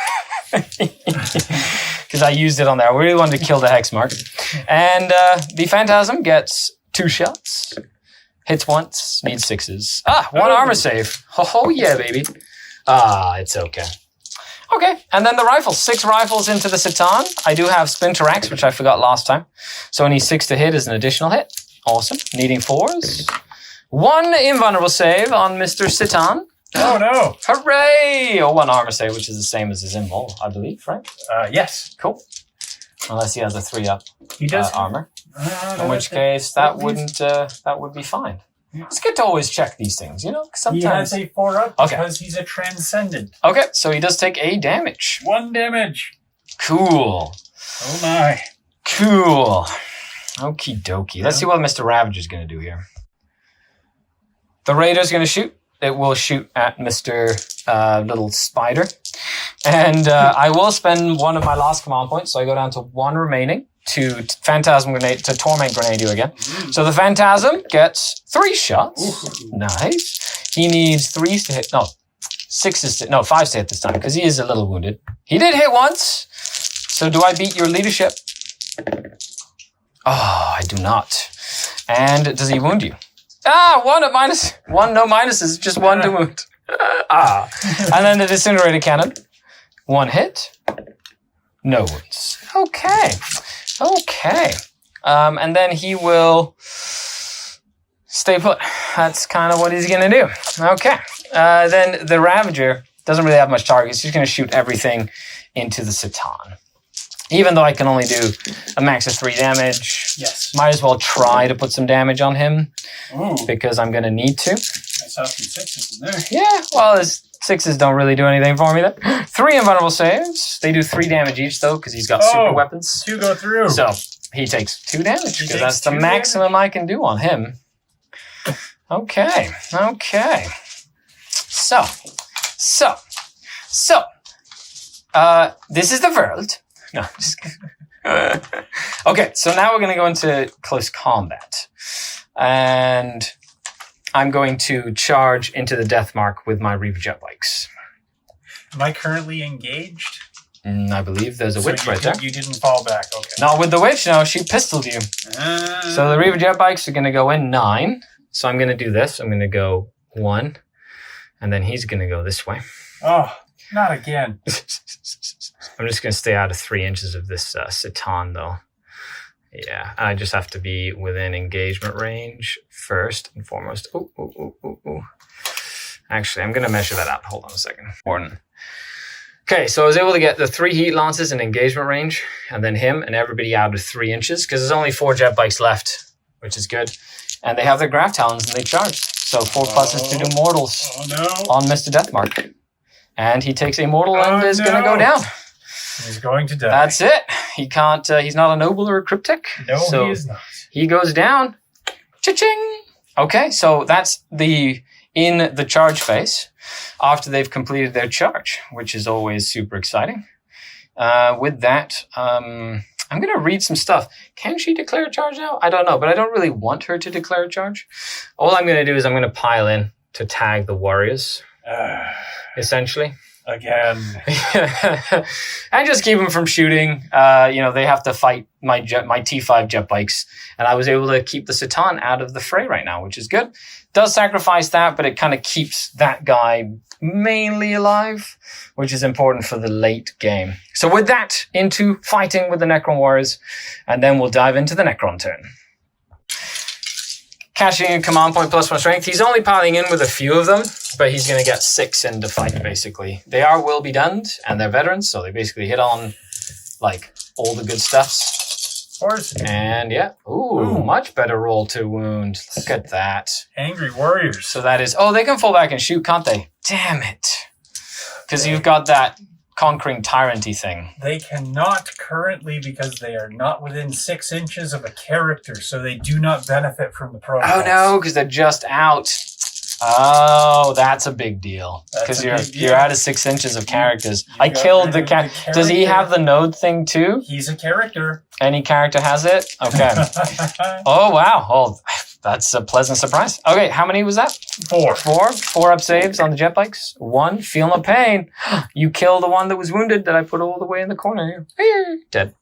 Because I used it on there. I really wanted to kill the hex mark. And the Phantasm gets 2 shots. Hits once, needs 6s. 1 armor save. Oh yeah, baby. It's okay. Okay, and then the rifles. 6 rifles into the Satan. I do have Splinter Axe, which I forgot last time. So I need 6 to hit as an additional hit. Awesome. Needing 4s. 1 invulnerable save on Mr. Satan. Oh no. Hooray! Or 1 armor save, which is the same as his invul, I believe, right? Yes. Cool. Unless he has a 3-up He does. armor. In which case, that would be fine. It's good to always check these things, you know? Sometimes... He has a 4-up Okay. because he's a transcendent. Okay, so he does take a damage. 1 damage. Cool. Oh my. Cool. Okie dokie. Let's see what Mr. Ravager's going to do here. The Raider's going to shoot. It will shoot at Mr. Little Spider. And I will spend 1 of my last command points, so I go down to 1 remaining to Phantasm Grenade, to Torment Grenade you again. So the Phantasm gets 3 shots. Ooh. Nice. He needs 3s to hit. No, 6s to, no, 5s to hit this time, because he is a little wounded. He did hit once. So do I beat your leadership? Oh, I do not. And does he wound you? 1 at minus. 1, no minuses, just 1 to wound. And then the Disintegrator Cannon. 1 hit. No wounds. Okay. And then he will stay put. That's kind of what he's going to do. Okay. Then the Ravager doesn't really have much targets. He's going to shoot everything into the Satan. Even though I can only do a max of 3 damage, Yes. might as well try to put some damage on him Ooh, because I'm going to need to. I saw some 6s in there. Yeah, well, his 6s don't really do anything for me then. 3 invulnerable saves. They do 3 damage each though because he's got super weapons. 2 go through. So he takes 2 damage He because takes that's the 2 maximum I can do on him. Okay. So, this is the world. No, just kidding. Okay, so now we're going to go into close combat. And I'm going to charge into the death mark with my Reaver jet bikes. Am I currently engaged? I believe there's a So witch you right there. You didn't fall back. Okay. Not with the witch, no, she pistoled you. So the Reaver jet bikes are going to go in 9. So I'm going to do this. I'm going to go 1. And then he's going to go this way. Oh, not again. I'm just going to stay out of 3 inches of this Satan, though. Yeah, I just have to be within engagement range first and foremost. Ooh. Actually, I'm going to measure that out. Hold on a second. Important. Okay, so I was able to get the 3 heat lances in engagement range, and then him and everybody out of 3 inches, because there's only 4 jet bikes left, which is good. And they have their graph talons, and they charge. So 4 pluses to do mortals on Mr. Deathmark. And he takes a mortal and is going to go down. He's going to die. That's it. He can't, he's not a noble or a cryptic. No, so he is not. He goes down. Cha-ching! Okay, so that's in the charge phase after they've completed their charge, which is always super exciting. With that, I'm going to read some stuff. Can she declare a charge now? I don't know, but I don't really want her to declare a charge. All I'm going to do is I'm going to pile in to tag the warriors, essentially. Again. And just keep them from shooting. They have to fight my T5 jet bikes. And I was able to keep the Satan out of the fray right now, which is good. Does sacrifice that, but it kind of keeps that guy mainly alive, which is important for the late game. So with that, into fighting with the Necron warriors, and then we'll dive into the Necron turn. Cashing in command point +1 strength. He's only piling in with a few of them, but he's going to get 6 in to fight, basically. They are will be done, and they're veterans, so they basically hit on, all the good stuffs. Of course. And, yeah. Ooh, much better roll to wound. Look at that. Angry warriors. So that is... Oh, they can fall back and shoot, can't they? Damn it. Because you've got that conquering tyrant-y thing. They cannot currently because they are not within 6 inches of a character, so they do not benefit from the protocols. Oh, no, because they're just out. Oh, that's a big deal. Because you're out of 6 inches of characters. I killed the character. Does he have the node thing too? He's a character. Any character has it? Okay. Oh, wow. Oh, that's a pleasant surprise. Okay, how many was that? 4. 4 up saves on the jet bikes. 1, feel no pain. You killed the one that was wounded that I put all the way in the corner here. Dead.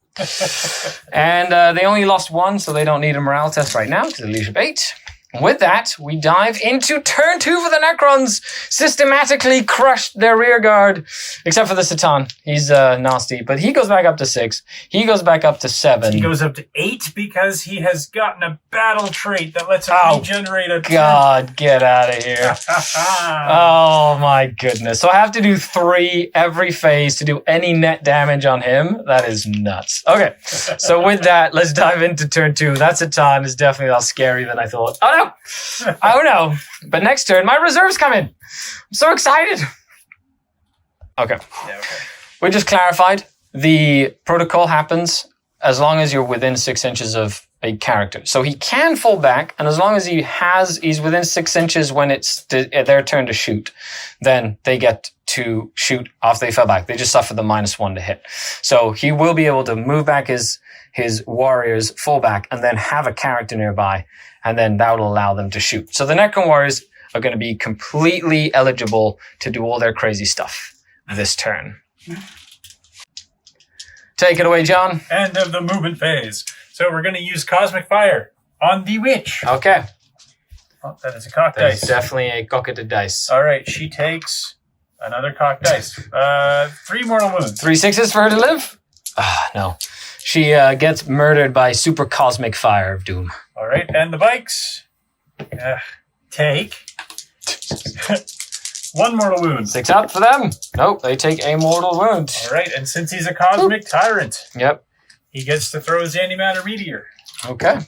And they only lost 1, so they don't need a morale test right now because they're leadership 8. With that, we dive into turn 2 for the Necrons. Systematically crushed their rear guard, except for the Satan. He's nasty, but he goes back up to 6. He goes back up to 7. He goes up to 8 because he has gotten a battle trait that lets him regenerate a God, get out of here. Oh my goodness. So I have to do 3 every phase to do any net damage on him. That is nuts. Okay, so with that, let's dive into turn 2. That Satan is definitely less scary than I thought. Oh no! Oh no! But next turn, my reserves come in. I'm so excited. Okay. Yeah, okay. We just clarified. The protocol happens as long as you're within 6 inches of a character. So he can fall back, and as long as he's within 6 inches when it's their turn to shoot, then they get to shoot after they fell back. They just suffer the -1 to hit. So he will be able to move back his warriors, fall back, and then have a character nearby, and then that will allow them to shoot. So the Necron warriors are going to be completely eligible to do all their crazy stuff this turn. Take it away, John. End of the movement phase. So we're going to use Cosmic Fire on the Witch. Okay. Oh, that is a cock That dice. is definitely a cocked dice. All right, she takes another cock dice. 3 mortal wounds. 3 6s for her to live? No. She gets murdered by super cosmic fire of doom. All right, and the bikes take 1 mortal wound. 6 up for them. Nope, they take a mortal wound. All right, and since he's a cosmic tyrant, Yep. he gets to throw his antimatter meteor. Okay.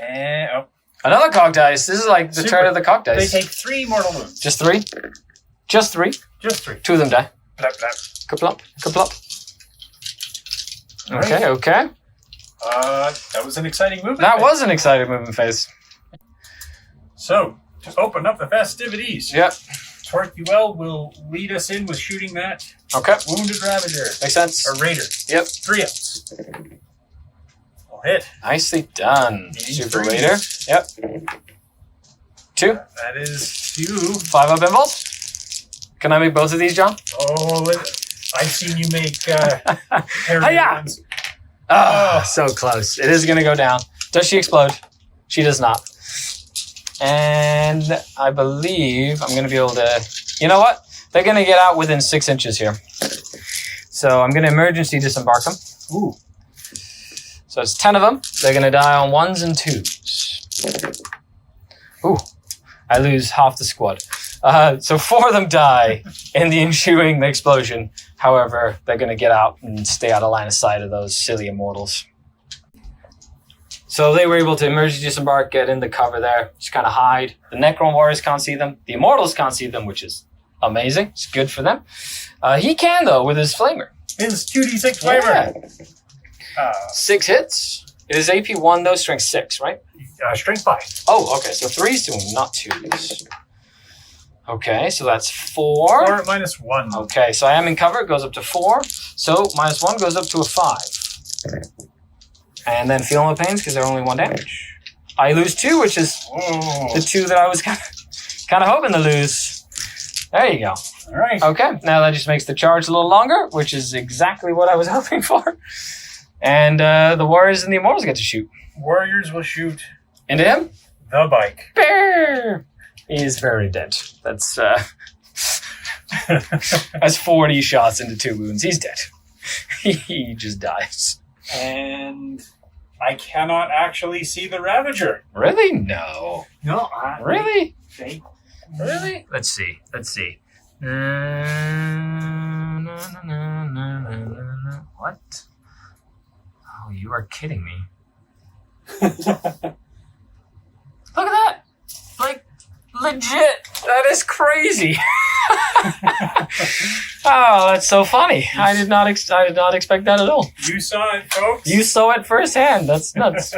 And Another cock dice. This is like the turn of the cock they dice. take 3 mortal wounds. Just 3? Just 3? Just 3. 2 of them die. Blap, blap. Kaplop, kaplop. All Okay, right. okay. That was an exciting movement. That was an exciting movement phase. So, to open up the festivities, Yep. Torquil will lead us in with shooting that Okay. wounded Ravager. Makes sense. Or Raider. Yep. 3 outs. I'll hit. Nicely done. Needing Super 3. Raider. Yep. 2. That is 2. 5 up impulse. Can I make both of these, John? Oh, I've seen you make parry Hi-ya! ones. Oh, so close. It is going to go down. Does she explode? She does not. And I believe I'm going to be able to... You know what? They're going to get out within 6 inches here. So I'm going to emergency disembark them. Ooh. So it's 10 of them. They're going to die on 1s and 2s. Ooh. I lose half the squad. So 4 of them die in the ensuing explosion. However, they're going to get out and stay out of line of sight of those silly immortals. So they were able to emergency disembark, get in the cover there, just kind of hide. The Necron warriors can't see them. The immortals can't see them, which is amazing. It's good for them. He can, though, with his flamer. His 2d6 flavor. 6 hits. It is AP 1, though, strength 6, right? Strength 5. Oh, okay. So 3's to him, not 2's. Okay, so that's 4. 4 minus 1. Okay, so I am in cover. It goes up to 4. So minus 1 goes up to a 5. And then feel no pains because they're only 1 damage. I lose 2, which is Whoa. the 2 that I was kind of hoping to lose. There you go. All right. Okay, now that just makes the charge a little longer, which is exactly what I was hoping for. And the warriors and the immortals get to shoot. Warriors will shoot Into him? the bike. Bear! He is very dead. That's that's 40 shots into 2 wounds. He's dead. He just dies. And I cannot actually see the Ravager. Really? No. No. Really? Fake. Really? Let's see. What? Oh, you are kidding me. Look at that! Like, legit! That is crazy! Oh, that's so funny. I did not expect that at all. You saw it, folks. You saw it firsthand. That's nuts.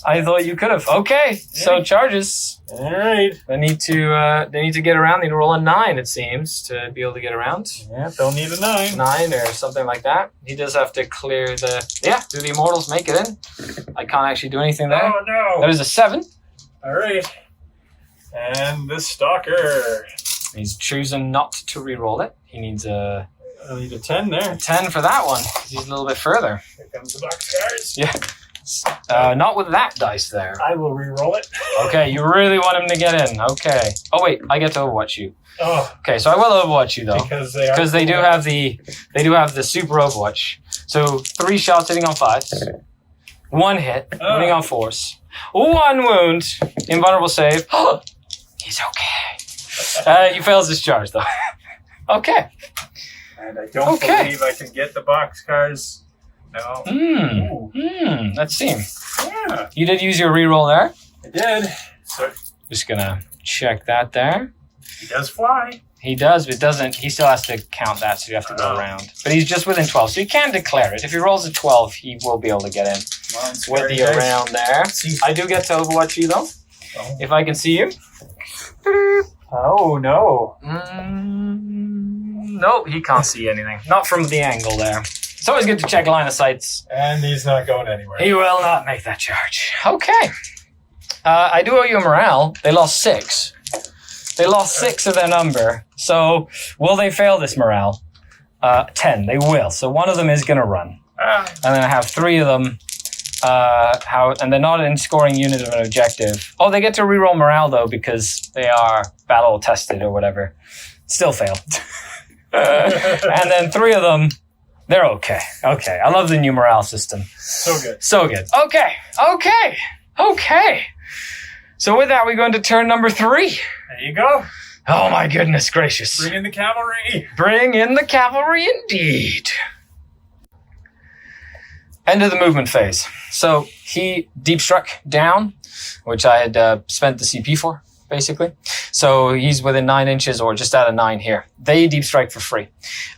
I thought you could have. Okay, so charges. All right. They need to get around. They need to roll a 9, it seems, to be able to get around. Yeah, they'll need a 9. 9 or something like that. He does have to clear the... Yeah, do the immortals make it in? I can't actually do anything there. Oh, no. That is a 7. All right. And the Stalker. He's choosing not to re-roll it. He needs a I'll need a 10 there. 10 for that one. He's a little bit further. Here comes the box cards. Yeah. Not with that dice there. I will re-roll it. Okay, you really want him to get in. Okay. Oh wait, I get to Overwatch you. Oh, Okay, so I will Overwatch you though. because Because they do have the super Overwatch. So 3 shots hitting on 5s. 1 hit, hitting on 4s. 1 wound. Invulnerable save. He's okay. He fails his charge though. Okay. And I don't Okay. believe I can get the box cards. No. Let's see. Yeah, You did use your reroll there. I did. So Just gonna check that there. he does fly. He does, but it doesn't. He still has to count that, so you have to go Oh. around. But he's just within 12, so you can declare it. If he rolls a 12, he will be able to get in Come on, with the Skari dice. around there. See. I do get to Overwatch you though, Oh. if I can see you. Oh, no. Nope, he can't see anything. Not from the angle there. It's always good to check line of sights. And he's not going anywhere. He will not make that charge. Okay. I do owe you a morale. They lost 6. They lost 6 of their number. So will they fail this morale? 10. They will. So one of them is going to run. And then I have 3 of them. And they're not in scoring unit of an objective. Oh, they get to reroll morale though because they are battle tested or whatever. Still fail. And then 3 of them, they're okay. Okay. I love the new morale system. So good. So good. Okay. So with that, we go into turn number 3. There you go. Oh my goodness gracious. Bring in the cavalry. Bring in the cavalry indeed. End of the movement phase. So he deep struck down, which I had spent the CP for, basically. So he's within 9 inches or just out of 9 here. They deep strike for free.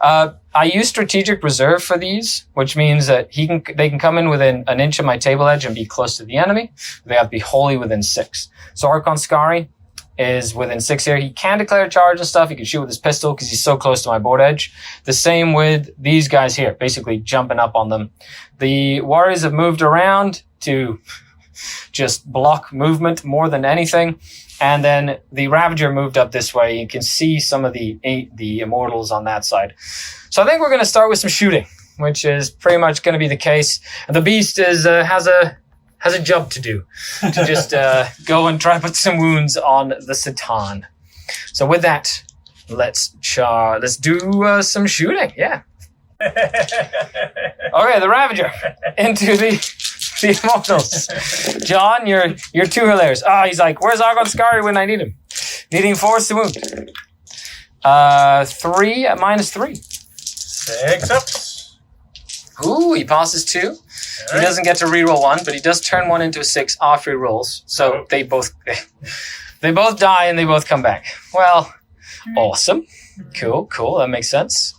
I use strategic reserve for these, which means that they can come in within 1 inch of my table edge and be close to the enemy. They have to be wholly within 6. So Archon Skari is within 6 here. He can declare charge and stuff. He can shoot with his pistol because he's so close to my board edge. The same with these guys here, basically jumping up on them. The warriors have moved around to just block movement more than anything. And then the Ravager moved up this way. You can see some of the Immortals on that side. So I think we're going to start with some shooting, which is pretty much going to be the case. And the Beast has a job to do, to just go and try put some wounds on the Satan. So with that, let's do some shooting. Yeah. Okay, the Ravager into the Immortals. John, you're too hilarious. He's like, where's Argon Skari when I need him? Needing 4 to wound. 3 at -3. 6 ups. Ooh, he passes 2. Right. He doesn't get to reroll 1, but he does turn 1 into a 6 after he rolls. So they both die and they both come back. Well, awesome. Cool. That makes sense.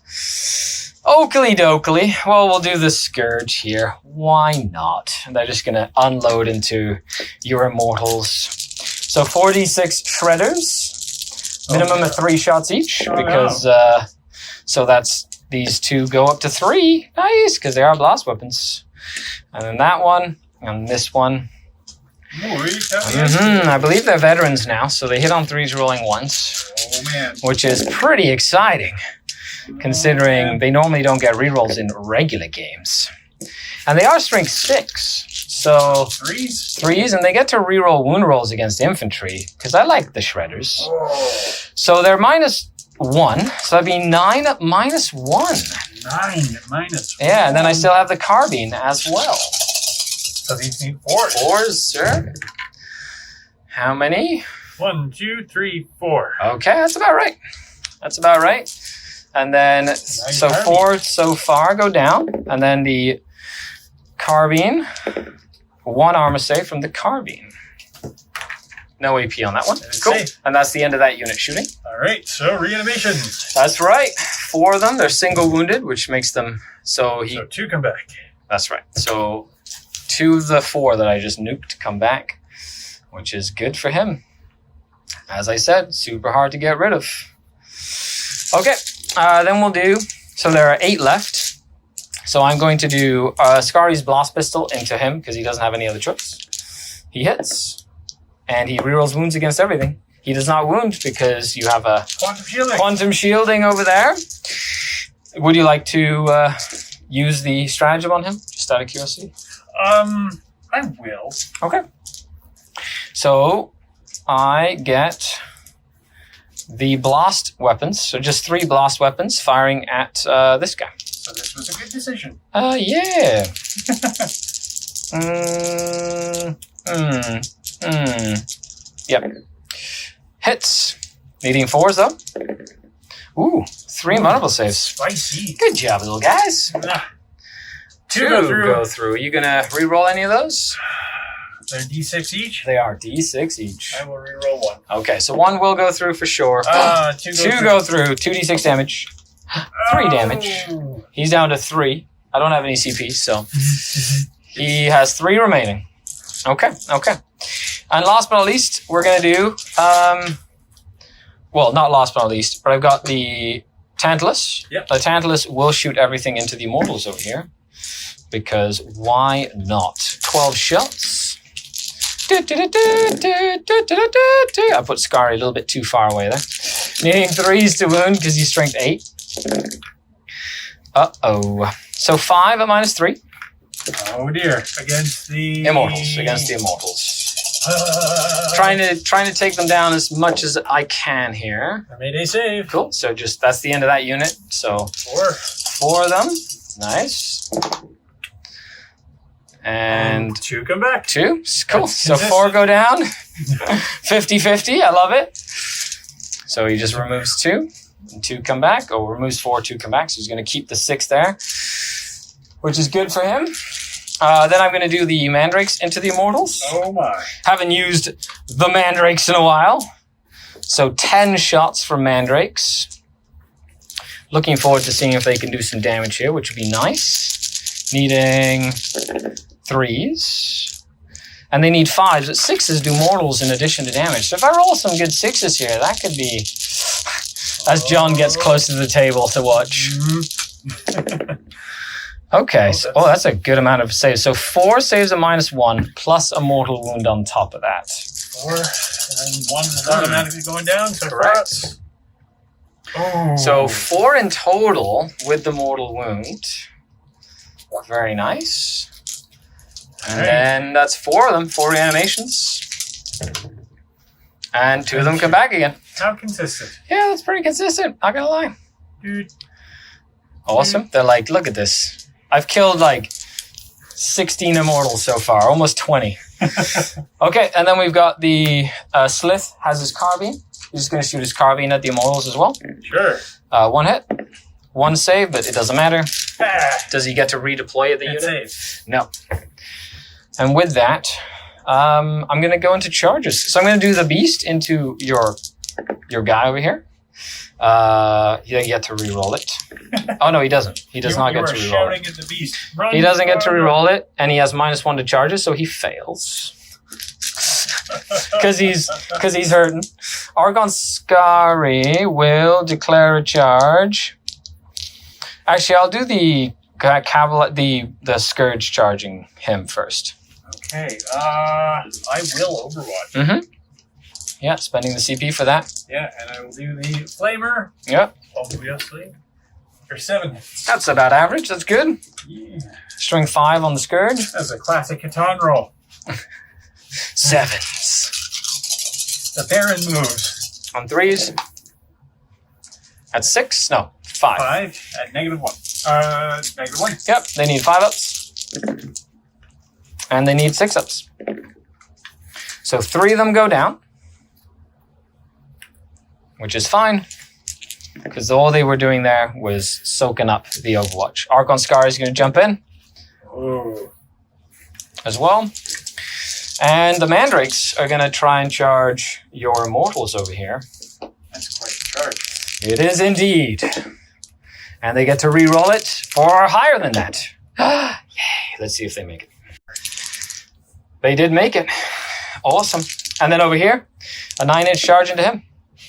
Oakley dokley. Well, we'll do the Scourge here. Why not? And they're just going to unload into your Immortals. So 4d6 Shredders. Minimum of 3 shots each. Because, so that's, these 2 go up to 3. Nice, because they are blast weapons. And then that one, and this one. I believe they're veterans now, so they hit on 3s rolling 1s. Oh, man. Which is pretty exciting, considering they normally don't get rerolls in regular games. And they are strength 6, so 3s, and they get to reroll wound rolls against infantry, because I like the Shredders. So they're -1, so that'd be 9 at -1. 9 at -1. Yeah, and then I still have the carbine as well. So these need 4. 4s, sir. How many? 1, 2, 3, 4. Okay, that's about right. And then, so 4 so far go down. And then the carbine, 1 armor save from the carbine. No AP on that one. Cool. Safe. And that's the end of that unit shooting. All right, so reanimation. That's right. 4 of them, they're single wounded, which makes them, so 2 come back. That's right. So 2 of the 4 that I just nuked come back, which is good for him. As I said, super hard to get rid of. Okay, then we'll do, so there are 8 left. So I'm going to do Skari's Blast Pistol into him because he doesn't have any other choice. He hits, and he rerolls wounds against everything. He does not wound because you have a quantum shielding over there. Would you like to use the stratagem on him, just out of curiosity? I will. Okay. So I get the blast weapons. So just 3 blast weapons firing at this guy. So this was a good decision. Yeah. Yep. Hits. Needing 4s though. Ooh, 3 vulnerable saves. Spicy. Good job, little guys. 2 go through. You gonna re-roll any of those? They're D6 each? They are D6 each. I will re-roll 1. Okay, so 1 will go through for sure. 2 go through. 2d6 damage. 3 damage. He's down to 3. I don't have any CP, so he has 3 remaining. Okay. And last but not least, we're gonna do well, not last but not least, but I've got the Tantalus. Yep. The Tantalus will shoot everything into the Immortals over here. Because why not? 12 shots. I put Skari a little bit too far away there. Needing 3s to wound because he's strength 8. Uh-oh. So 5 at -3. Oh dear. Against the Immortals. Trying to take them down as much as I can here. I made a save. Cool. So just that's the end of that unit. So 4 of them. Nice. And 2 come back. 2. Cool. That's so 4 go down. 50-50. I love it. So he just removes 2, and 2 come back. Or removes 4, 2 come back. So he's going to keep the 6 there, which is good for him. Then I'm going to do the mandrakes into the immortals. Oh my. Haven't used the mandrakes in a while. So 10 shots for mandrakes. Looking forward to seeing if they can do some damage here, which would be nice. Needing 3s. And they need 5s, but 6s do mortals in addition to damage. So if I roll some good 6s here, that could be... As John gets close to the table to watch. Okay, so, that's a good amount of saves. So 4 saves a -1, plus a mortal wound on top of that. 4, and 1 is automatically going down. So correct. Oh. So 4 in total with the mortal wound. Very nice. And then that's 4 of them, 4 reanimations. And 2 of them come back again. How consistent. Yeah, that's pretty consistent, not gonna lie. Dude. Awesome. They're like, look at this. I've killed like 16 immortals so far, almost 20. Okay, and then we've got the Slith has his carbine. He's just gonna shoot his carbine at the immortals as well. Sure. 1 hit, 1 save, but it doesn't matter. Ah, Does he get to redeploy the it unit? saves. No. And with that, I'm going to go into charges. So I'm going to do the beast into your guy over here. You get to re-roll it. Oh, no, he doesn't. He does not get to re-roll shouting it. at the beast. Run, He doesn't get to run, re-roll it, and he has -1 to charges, so he fails. Because he's hurting. Argon Skari will declare a charge. Actually, I'll do the Scourge charging him first. Okay, I will Overwatch. Mm-hmm. Yeah, spending the CP for that. Yeah, and I will do the Flamer, Yep. obviously, for 7. That's about average. That's good. Yeah. Strength 5 on the Scourge. That's a classic Catan roll. 7s. The Baron moves. On 3s. At 6? No, 5. 5 at -1. -1. Yep, they need 5-ups. And they need 6-ups. So 3 of them go down. Which is fine. Because all they were doing there was soaking up the Overwatch. Archon Skari is going to jump in. Oh. As well. And the Mandrakes are going to try and charge your Immortals over here. That's quite a charge. It is indeed. And they get to re-roll it for higher than that. Yay. Let's see if they make it. They did make it. Awesome. And then over here, a 9-inch charge into him.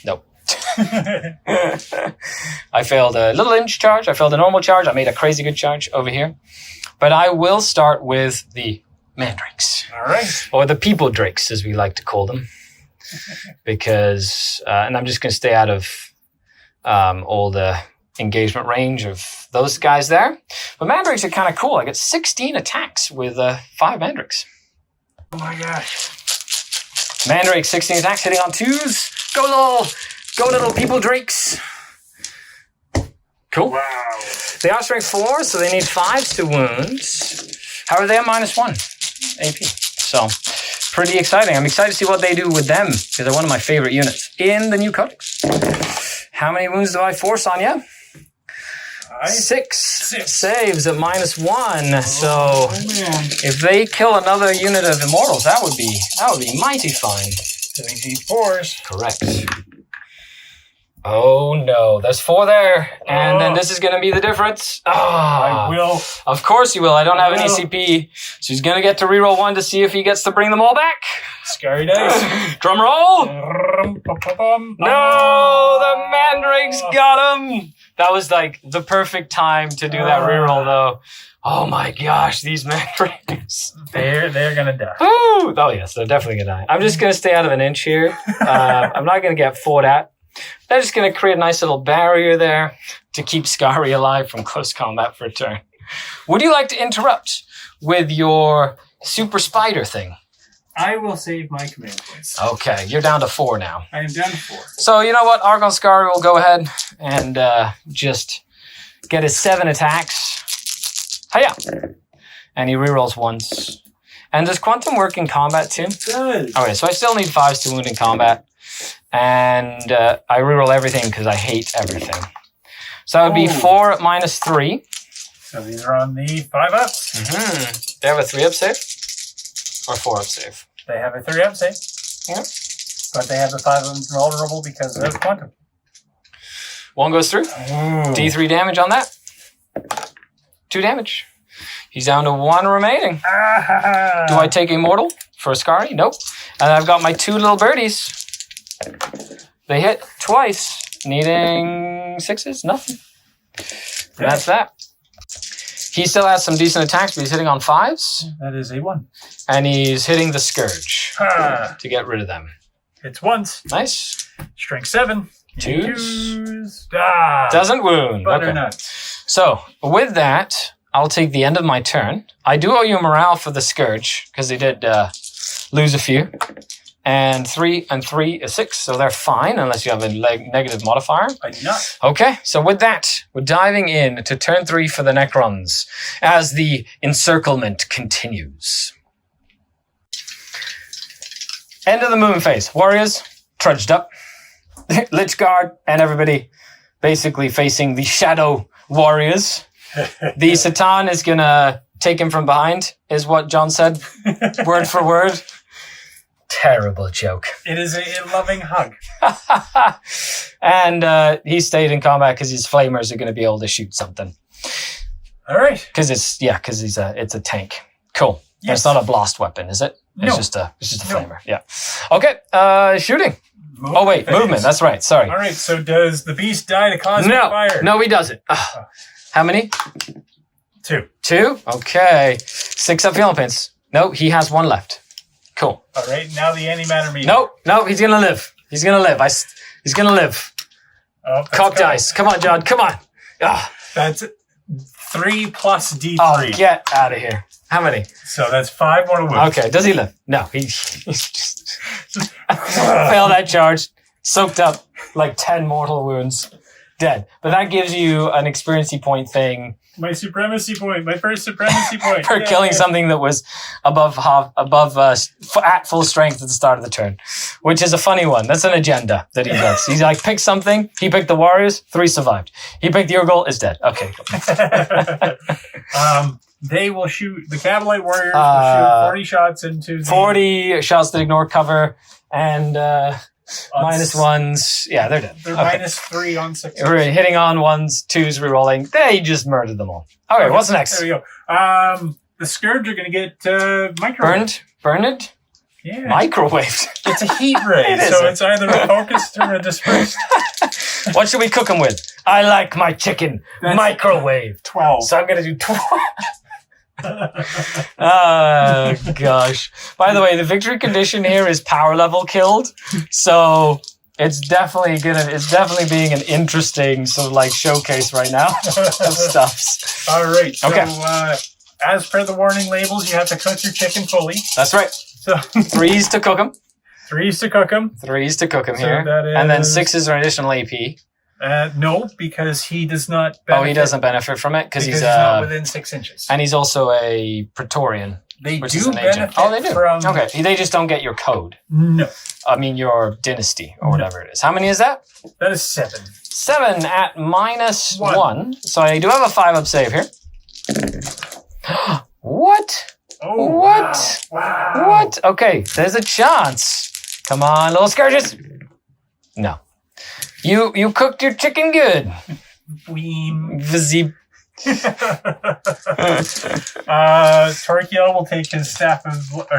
Nope. I failed a little inch charge. I failed a normal charge. I made a crazy good charge over here. But I will start with the Mandrakes. All right. Or the People Drakes, as we like to call them. Because, and I'm just going to stay out of all the engagement range of those guys there. But Mandrakes are kind of cool. I get 16 attacks with 5 Mandrakes. Oh my gosh. Mandrakes, 16 attacks, hitting on 2s. Go little People Drakes. Cool. Wow. They are strength 4, so they need 5s to wounds. However, they have -1 AP. So, pretty exciting. I'm excited to see what they do with them, because they're one of my favorite units in the new codex. How many wounds do I force on you? 6 saves at -1. So, man. if they kill another unit of Immortals, that would be mighty fine. Doing D4s. Correct. Oh no, there's 4 there, and then this is going to be the difference. I will. Of course you will. I don't have any will. CP, so he's going to get to reroll 1 to see if he gets to bring them all back. Scary dice. Drum roll! No, the Mandrakes got him. That was like the perfect time to do that reroll, though. Oh my gosh, these Mandrakes. They're gonna die. Ooh. Oh yes, they're definitely gonna die. I'm just gonna stay out of an inch here. I'm not gonna get fought at. They're just gonna create a nice little barrier there to keep Skari alive from close combat for a turn. Would you like to interrupt with your super spider thing? I will save my command points. Okay, you're down to 4 now. I am down to 4. So you know what? Argon Skari will go ahead and just get his 7 attacks. Hiya! And he rerolls once. And does Quantum work in combat too? Good. Okay, so I still need 5s to wound in combat. And I reroll everything because I hate everything. So that would be 4 minus 3. So these are on the 5-ups. Mm-hmm. They have a 3-up save? Or 4-up save? They have a 3-up save. Yep. But they have the 5 vulnerable because of quantum. 1 goes through. Ooh. D3 damage on that. 2 damage. He's down to 1 remaining. Ah. Do I take a mortal for Skari? Nope. And I've got my 2 little birdies. They hit twice. Needing 6s? Nothing. And that's that. He still has some decent attacks, but he's hitting on 5s. That is a 1. And he's hitting the Scourge to get rid of them. It's once. Nice. Strength 7. 2s. Ah. Doesn't wound. Butternuts. So, with that, I'll take the end of my turn. I do owe you a morale for the Scourge, because they did lose a few. And 3 and 3 is 6, so they're fine, unless you have a negative modifier. I do not. Okay, so with that, we're diving in to turn 3 for the Necrons, as the encirclement continues. End of the movement phase. Warriors, trudged up. Lich Guard and everybody basically facing the Shadow Warriors. The Satan is going to take him from behind, is what John said, word for word. Terrible joke. It is a loving hug. And he stayed in combat because his flamers are going to be able to shoot something. All right. Because it's a tank. Cool. Yes. It's not a blast weapon, is it? No. It's just a flamer. Yeah. Okay. Shooting. Movement phase. Movement. That's right. Sorry. All right. So does the beast die to cosmic fire? No, he doesn't. How many? 2. 2. Okay. 6 up healing pins. No, he has 1 left. Cool. All right. Now the antimatter meter. No, he's gonna live. He's gonna live. He's gonna live. Oh, Cock dice. Come on, John. Come on. That's 3 plus D3. Oh, get out of here. How many? So that's 5 more wounds. Okay. Does he live? No. He's just failed that charge. Soaked up like 10 mortal wounds. Dead. But that gives you an experiency point thing. My supremacy point. My first supremacy point. For killing something that was at full strength at the start of the turn, which is a funny one. That's an agenda that he does. He's like, pick something. He picked the Warriors. 3 survived. He picked the Urgle. Is dead. Okay. They will shoot. The Cavalite Warriors will shoot 40 shots into the 40 shots that ignore cover and minus 1s. Yeah, they're dead. They're okay. minus 3 on 6. We're hitting on 1s, 2s, rerolling. They just murdered them all. All right, what's next? There we go. The Scourge are going to get microwaved. Burned? Yeah. Microwaved. It's a heat ray, it's either a focused or a dispersed. What should we cook them with? I like my chicken microwave. 12. So I'm going to do 12. Oh, gosh. By the way, the victory condition here is power level killed. So it's definitely being an interesting sort of like showcase right now of stuffs. All right. So, okay. As per the warning labels, you have to cook your chicken fully. That's right. So 3s to cook them. 3s to cook them. 3s to cook them So here. that And then is- 6s are an additional AP. No, because he does not benefit. Oh, he doesn't benefit from it because he's not within 6 inches. and he's also a Praetorian. They which do is an agent. benefit Oh, they do. from... Okay, they just don't get your code. No. I mean, your dynasty or whatever it is. How many is that? That is 7. 7 at minus One. 1. So I do have a 5-up save here. What? Oh, What? Wow. What? Okay, there's a chance. Come on, little scourges. No. You cooked your chicken good. Weem. Vizzy. Torquiel will take his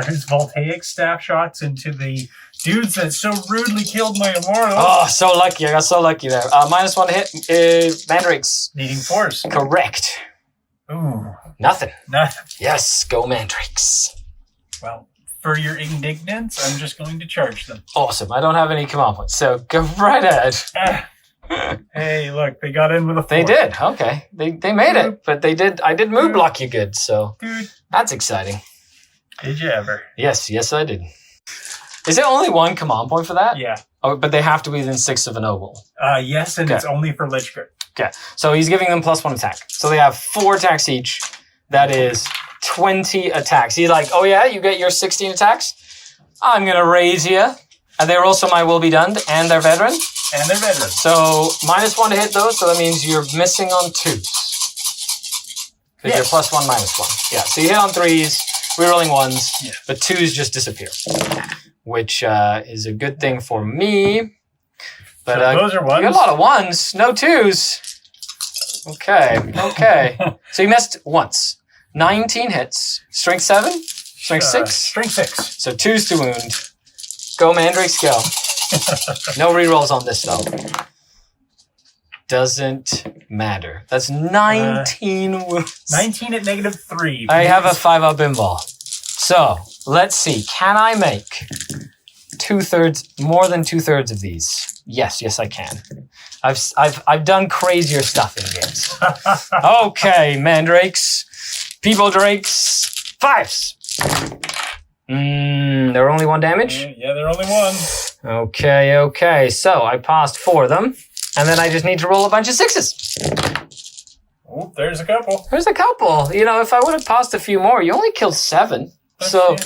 his voltaic staff shots into the dudes that so rudely killed my immortal. Oh, so lucky. I got so lucky there. Minus 1 to hit. Mandrakes. Needing force. Correct. Ooh. Nothing. Nothing. Yes, go Mandrakes. Well, for your indignance, I'm just going to charge them. Awesome. I don't have any command points, so go right ahead. Hey, look, they got in with a 4. They did. Okay. They made it, but they did. I did move block you good, so Dude, that's exciting. did you ever? Yes, I did. Is there only 1 command point for that? Yeah. Oh, but they have to be within 6 of a noble. Yes, and Okay. it's only for Lich Guard. Okay. So he's giving them +1 attack. So they have 4 attacks each. That is 20 attacks. He's like, oh yeah, you get your 16 attacks? I'm going to raise you And they're also my will be done, and they're veteran. And they're veterans. So -1 to hit those, so that means you're missing on 2s. Because you're +1, -1. Yeah, so you hit on 3s, rerolling 1s, but 2s just disappear. Which is a good thing for me. But so those are 1s. You got a lot of 1s, no 2s. Okay. So you missed once. 19 hits. Strength 7? Strength 6? Strength 6. So 2s to wound. Go Mandrake's go. No rerolls on this though. Doesn't matter. That's 19 wounds. 19 at -3. I have a 5-up pinball. So let's see. Can I make more than 2/3 of these? Yes, I can. I've done crazier stuff in games. Okay, Mandrakes, People Drakes, 5s. They're only 1 damage? Yeah, they're only 1. Okay. So I passed 4 of them, and then I just need to roll a bunch of 6s. Oh, there's a couple. There's a couple. You know, if I would have passed a few more, you only killed 7. So,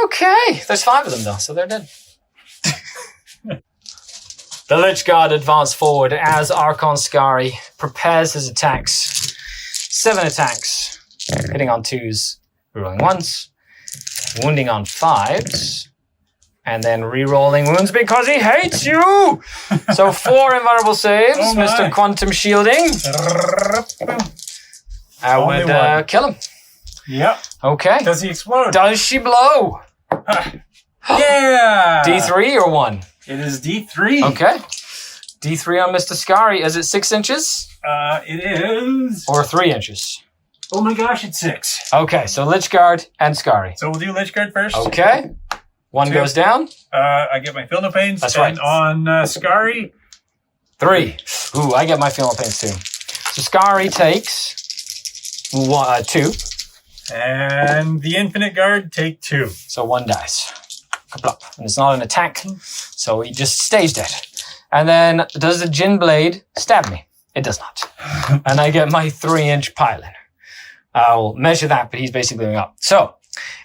okay. There's 5 of them, though, so they're dead. The Lich Guard advanced forward as Archon Skari prepares his attacks. 7 attacks, hitting on 2s, rerolling 1s, wounding on 5s, and then rerolling wounds because he hates you! So 4 invulnerable saves, Mr. Quantum Shielding. I would kill him. Yep. Okay. Does he explode? Does she blow? Yeah! D3 or 1? It is D3. Okay. D3 on Mr. Skari. Is it 6 inches? It is... Or 3 inches? Oh my gosh, it's 6. Okay, so Lich Guard and Skari. So we'll do Lich Guard first. Okay. 1 goes down. I get my Feel No Pains. That's right. And on Skari... 3. Ooh, I get my Feel No Pains too. So Skari takes 2. And the Infinite Guard take 2. So 1 dies. Kaplop. And it's not an attack, so he just stays dead. And then, does the Jin Blade stab me? It does not. And I get my 3-inch pylon. I'll measure that, but he's basically going up. So,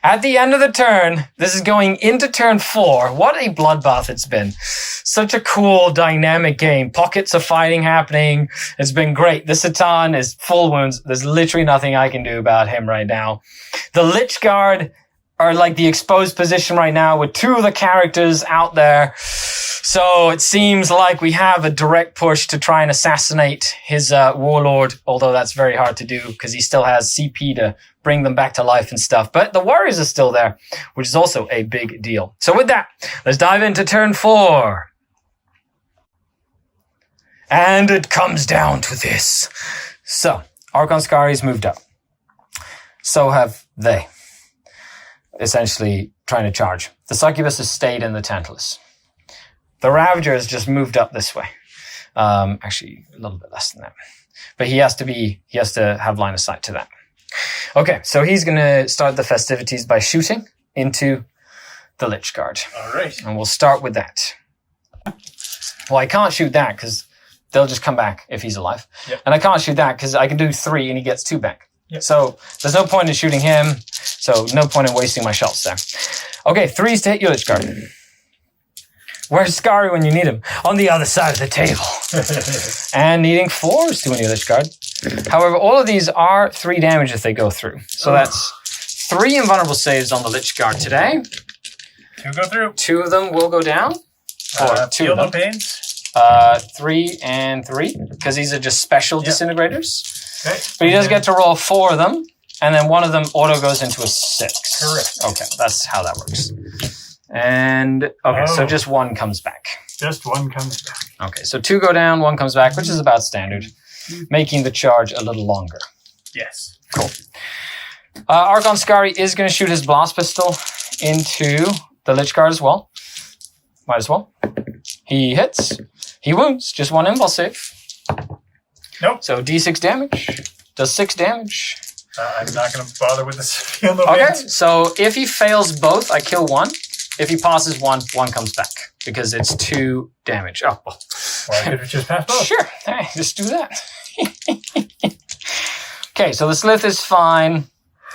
at the end of the turn, this is going into turn 4. What a bloodbath it's been. Such a cool, dynamic game. Pockets of fighting happening. It's been great. The Satan is full wounds. There's literally nothing I can do about him right now. The Lich Guard are like the exposed position right now with 2 of the characters out there. So it seems like we have a direct push to try and assassinate his warlord, although that's very hard to do because he still has CP to bring them back to life and stuff. But the warriors are still there, which is also a big deal. So with that, let's dive into turn 4. And it comes down to this. So, Archon Skari's moved up. So have they. Essentially trying to charge. The Succubus has stayed in the Tantalus. The Ravager has just moved up this way. Actually, a little bit less than that. But he has to have line of sight to that. Okay, so he's going to start the festivities by shooting into the Lich Guard. All right. And we'll start with that. Well, I can't shoot that because they'll just come back if he's alive. Yep. And I can't shoot that because I can do 3 and he gets 2 back. Yep. So there's no point in shooting him. So no point in wasting my shots there. Okay, 3s to hit your Lich Guard. Where's Skari when you need him? On the other side of the table. And needing 4s to win your Lich Guard. However, all of these are 3 damage if they go through. So that's 3 invulnerable saves on the Lich Guard today. 2 go through. 2 of them will go down. Or 2 Feel of them. No Pains. 3 and 3, because these are just special disintegrators. Okay. But he does get to roll 4 of them, and then 1 of them auto goes into a 6. Correct. Okay, that's how that works. And, okay, so just 1 comes back. Just 1 comes back. Okay, so 2 go down, 1 comes back, which is about standard, making the charge a little longer. Yes. Cool. Archon Skari is going to shoot his blast pistol into the Lich Guard as well. Might as well. He hits. He wounds. Just 1 impulse save. Nope. So D6 damage. Does 6 damage. I'm not going to bother with this Feel No Okay, Pains. so if he fails both, I kill 1. If he passes 1, 1 comes back. Because it's 2 damage. Oh, well. Or I could just pass both. Sure. Hey, just do that. Okay, so the Slith is fine.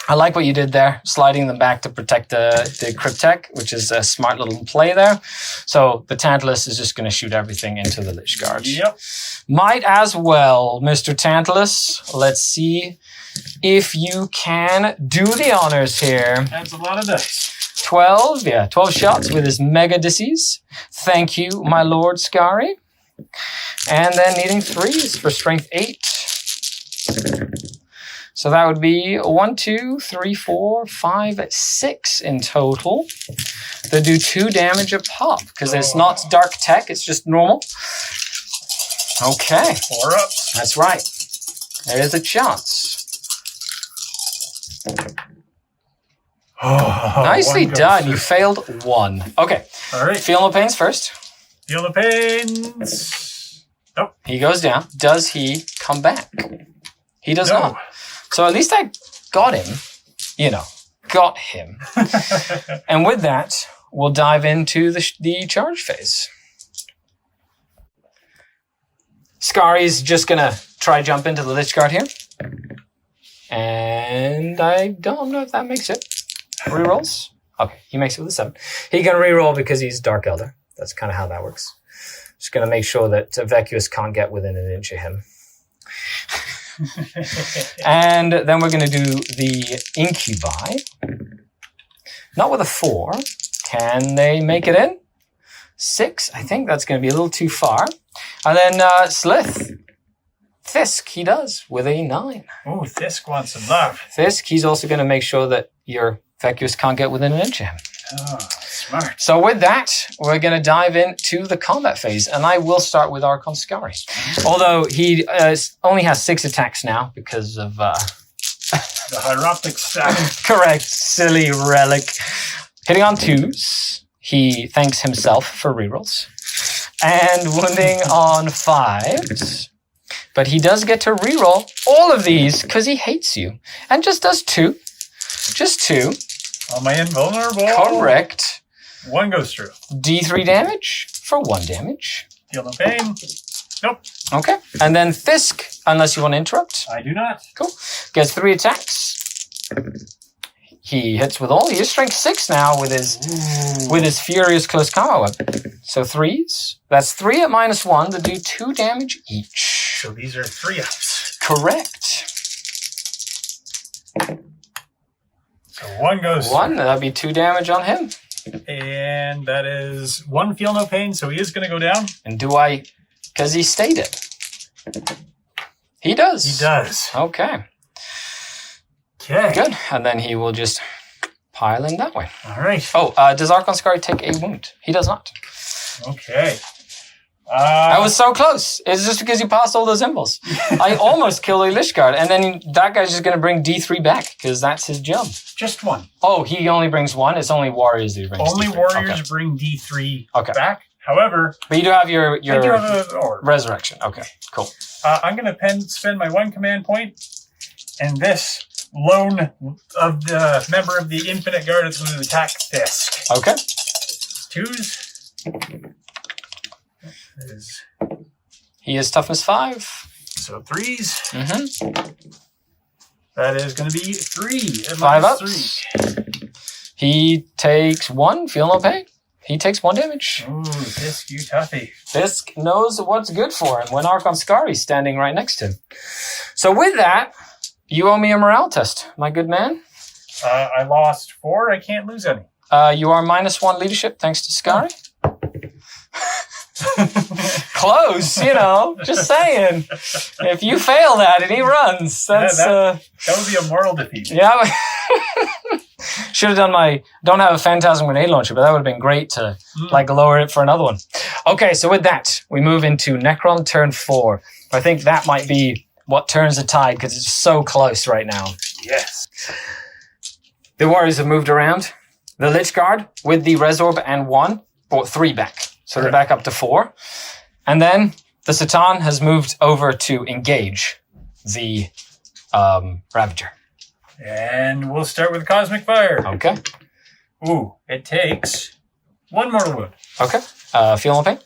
I like what you did there, sliding them back to protect the Cryptek, which is a smart little play there. So the Tantalus is just going to shoot everything into the Lich Guard. Yep. Might as well, Mr. Tantalus. Let's see if you can do the honors here. That's a lot of dice. 12 shots with his mega disease. Thank you, my lord Skari. And then needing 3s for strength 8. So that would be 1, 2, 3, 4, 5, 6 in total. They do 2 damage a pop because it's not dark tech, it's just normal. Okay. 4 ups. That's right. There is a chance. Nicely done. You failed 1. Okay. All right. Feel no pains first. Feel the pains. Nope. He goes down. Does he come back? He does No. not. So at least I got him. Got him. And with that, we'll dive into the charge phase. Skari's just going to try jump into the Lich Guard here. And I don't know if that makes it. Rerolls? Okay, he makes it with a 7. He can reroll because he's Dark Elder. That's kind of how that works. Just going to make sure that Vacuous can't get within an inch of him. And then we're going to do the Incubi. Not with a 4. Can they make it in? 6. I think that's going to be a little too far. And then Slith. Fisk, he does, with a 9. Oh, Fisk wants some love. Fisk, he's also going to make sure that your Vacuous can't get within an inch of him. Oh, smart. So with that, we're going to dive into the combat phase, and I will start with Archon Skari. Although he only has 6 attacks now because of... The Hieroptic staff. Correct, silly relic. Hitting on 2s, he thanks himself for rerolls. And wounding on 5s. But he does get to reroll all of these because he hates you. And just does 2. Just 2. Am I invulnerable? Correct. 1 goes through. D3 damage for 1 damage. Feel no pain. Nope. Okay. And then Fisk, unless you want to interrupt. I do not. Cool. Gets 3 attacks. He hits with all. He is strength 6 now with his furious close combat weapon. So 3s. That's 3 at -1 to do 2 damage each. So these are 3 ups. Correct. So 1 goes 1. That'd be 2 damage on him. through. And that is 1 feel no pain, so he is going to go down. And do I... Because he stated. He does. He does. Okay. Okay. Good. And then he will just pile in that way. All right. Oh, does Archon Skari take a wound? He does not. Okay. I was so close. It's just because you passed all those symbols. I almost killed a Lich Guard, and then that guy's just going to bring D3 back, because that's his job. Just 1. Oh, he only brings 1? It's only warriors that he brings Only D3. warriors Okay. bring D3 Okay. back. However, But you do have your I do have an orb. resurrection. Okay, cool. I'm going to spend my 1 command point, and this lone of the member of the Infinite Guard is going to attack Fisk. Okay. 2s. That is He is toughness 5. so 3s. Mm-hmm. That is going to be 3. At 5 minus ups. 3. He takes 1. Feel no pain. He takes 1 damage. Ooh, Fisk, you toughie. Fisk knows what's good for him when Archon Skari's standing right next to him. So with that, you owe me a morale test, my good man. I lost 4. I can't lose any. You are -1 leadership thanks to Skari. Close, just saying. If you fail that and he runs, that's... That would be a moral defeat. Yeah. Should have done don't have a Phantasm grenade launcher, but that would have been great to lower it for another one. Okay, so with that, we move into Necron turn 4. I think that might be what turns the tide because it's so close right now. Yes. The warriors have moved around. The Lich Guard with the Resorb and 1 brought 3 back. So they're back up to 4. And then the Satan has moved over to engage the Ravager. And we'll start with Cosmic Fire. Okay. Ooh, it takes 1 mortal wound. Okay. Feel no pain?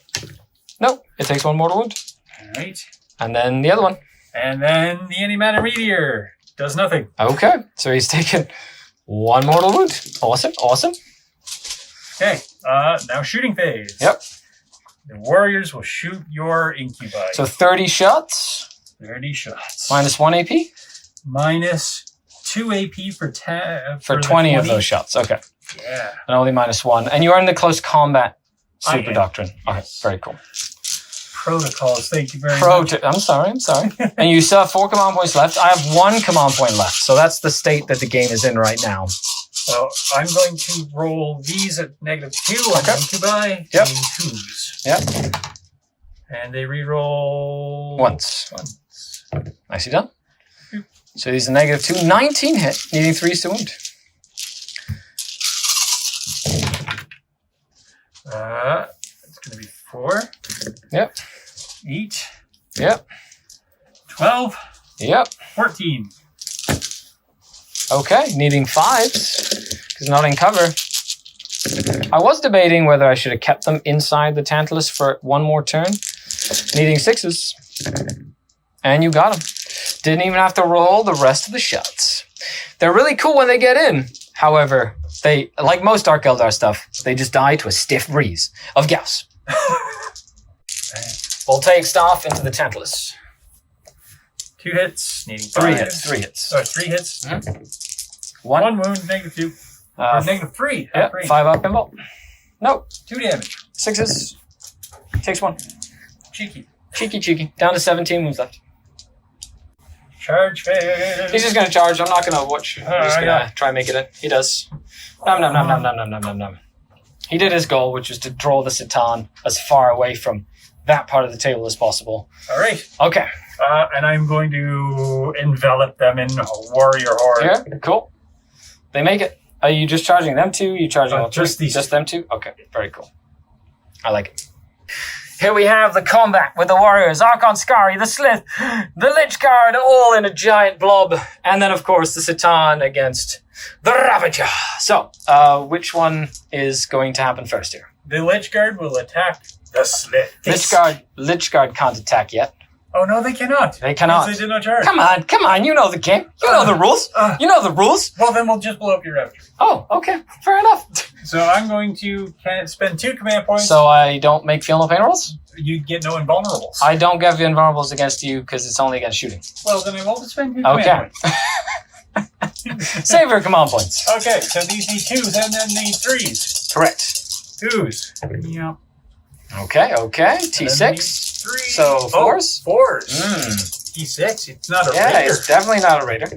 No, it takes 1 mortal wound. All right. And then the other one. And then the antimatter meteor does nothing. Okay, so he's taken 1 mortal wound. Awesome, awesome. Okay, now shooting phase. Yep. The warriors will shoot your incubi. So 30 shots. 30 shots. Minus 1 AP? Minus 2 AP for 20 of those shots. Okay. Yeah. And only minus 1. And you are in the close combat super doctrine. Okay, Yes. very cool. Protocols, thank you very much. I'm sorry. And you still have 4 command points left. I have 1 command point left. So that's the state that the game is in right now. So I'm going to roll these at -2 on incubi. Yep. And 2s. Yep. And they reroll Once. Nicely done. So these are -2. 19 hit, needing 3s to wound. It's going to be 4. Yep. 8. Yep. 12. Yep. 14. Okay, needing 5s, because not in cover. I was debating whether I should have kept them inside the Tantalus for 1 more turn. Needing 6s. And you got them. Didn't even have to roll the rest of the shots. They're really cool when they get in. However, they, like most Dark Eldar stuff, they just die to a stiff breeze of gas. We'll take staff into the Tantalus. 2 hits, needing 3 5. hits. 3 hits. Sorry, 3 hits. Mm-hmm. 1 wound, -2. Or -3. Yeah, 5 up pinball. Nope. 2 damage. 6s. Takes 1. Cheeky. Cheeky. Down to 17 wounds left. Charge phase. He's just going to charge. I'm not going to watch. I'm just going to try and make it in. He does. Nom. He did his goal, which was to draw the Satan as far away from that part of the table as possible. All right. Okay. And I'm going to envelop them in warrior horde. Yeah, cool. They make it. Are you just charging them two? Are you charging all just three? these Just them two? Okay, very cool. I like it. Here we have the combat with the warriors, Archon Skari, the Slith, the Lich Guard, all in a giant blob. And then, of course, the Satan against the Ravager. So, which one is going to happen first here? The Lich Guard will attack the Slith. Lich Guard can't attack yet. Oh, no, they cannot. They cannot. Because they did not charge. Come on, you know the game. You know the rules. You know the rules. Well, then we'll just blow up your Ravager. Oh, okay, fair enough. So I'm going to spend 2 command points. So I don't make feel no pain rolls? You get no invulnerables. I don't get the invulnerables against you because it's only against shooting. Well, then I won't spend 2 command points. Save your command points. Okay, so these need 2s and then need 3s. Correct. 2s. Yep. Okay. T6. 3. So 4s? 4s. T6. It's not a Yeah, raider. it's definitely not a raider.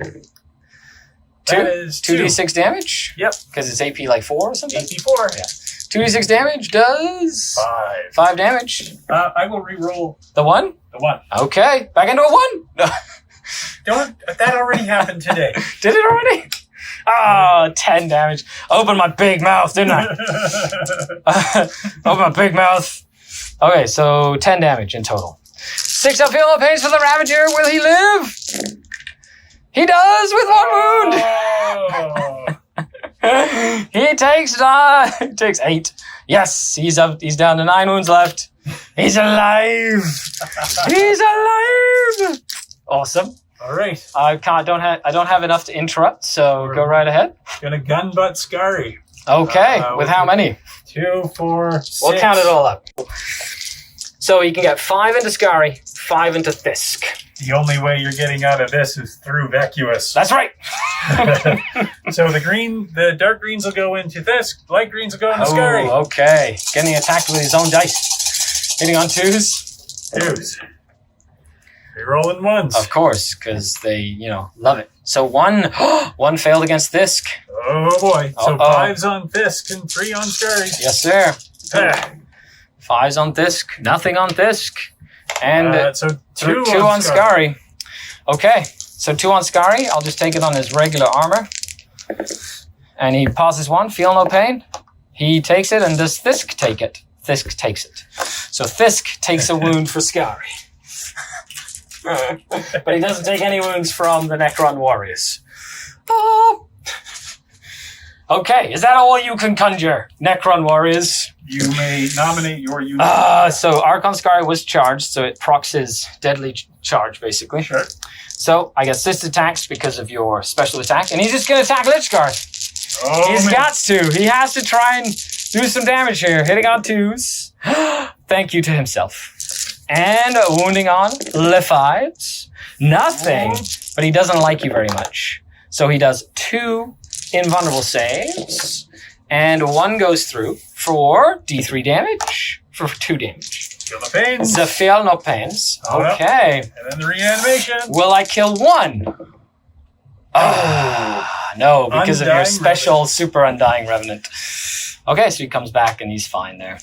That is 2d6 damage? Yep. Because it's AP like 4 or something? AP4. Yeah. 2d6 damage does 5. 5 damage. I will re-roll The 1? the 1. Okay. Back into a 1. That already happened today. Did it already? Oh, 10 damage. Open my big mouth, didn't I? Open my big mouth. Okay, so 10 damage in total. 6 uphill pains for the Ravager. Will he live? He does with 1 wound. Oh. He takes 8. Yes, he's down to 9 wounds left. He's alive. He's alive. Awesome. All right. I don't have enough to interrupt, so go right ahead. Gonna gunbutt Skari. Okay, with how many? 2, 4, 6. We'll count it all up. So you can get 5 into Skari, 5 into Thisk. The only way you're getting out of this is through Vacuous. That's right. So the dark greens will go into Thisk, light greens will go into Skari. Oh, okay. Getting attacked with his own dice. Hitting on 2s. 2s. They roll in 1s. Of course, because they, love it. So 1 failed against Thisk. Oh boy. So Uh-oh. 5's on Thisk and 3 on Skari. Yes, sir. Ah. 5's on Thisk. Nothing on Thisk. And so 2 on Skari. Okay, so 2 on Skari. I'll just take it on his regular armor. And he passes 1, feel no pain. He takes it, and does Thisk take it? Thisk takes it. So Thisk takes a wound for Skari. But he doesn't take any wounds from the Necron warriors. Oh. Okay, is that all you can conjure, Necron warriors? You may nominate your unit. So Archon Skari was charged, so it procs his deadly charge, basically. Sure. So I get 6 attacks because of your special attack, and he's just going to attack Lich Guard. Oh, He's man. got to. He has to try and do some damage here. Hitting on 2s. Thank you to himself. And wounding on Le5s. Nothing. But he doesn't like you very much. So he does 2 invulnerable saves. And 1 goes through for D3 damage. For 2 damage. Feel the pains. The feel no pains. Oh, well. Okay. And then the reanimation. Will I kill 1? No, because of your Undying special Revenant. super Undying Revenant. Okay, so he comes back and he's fine there.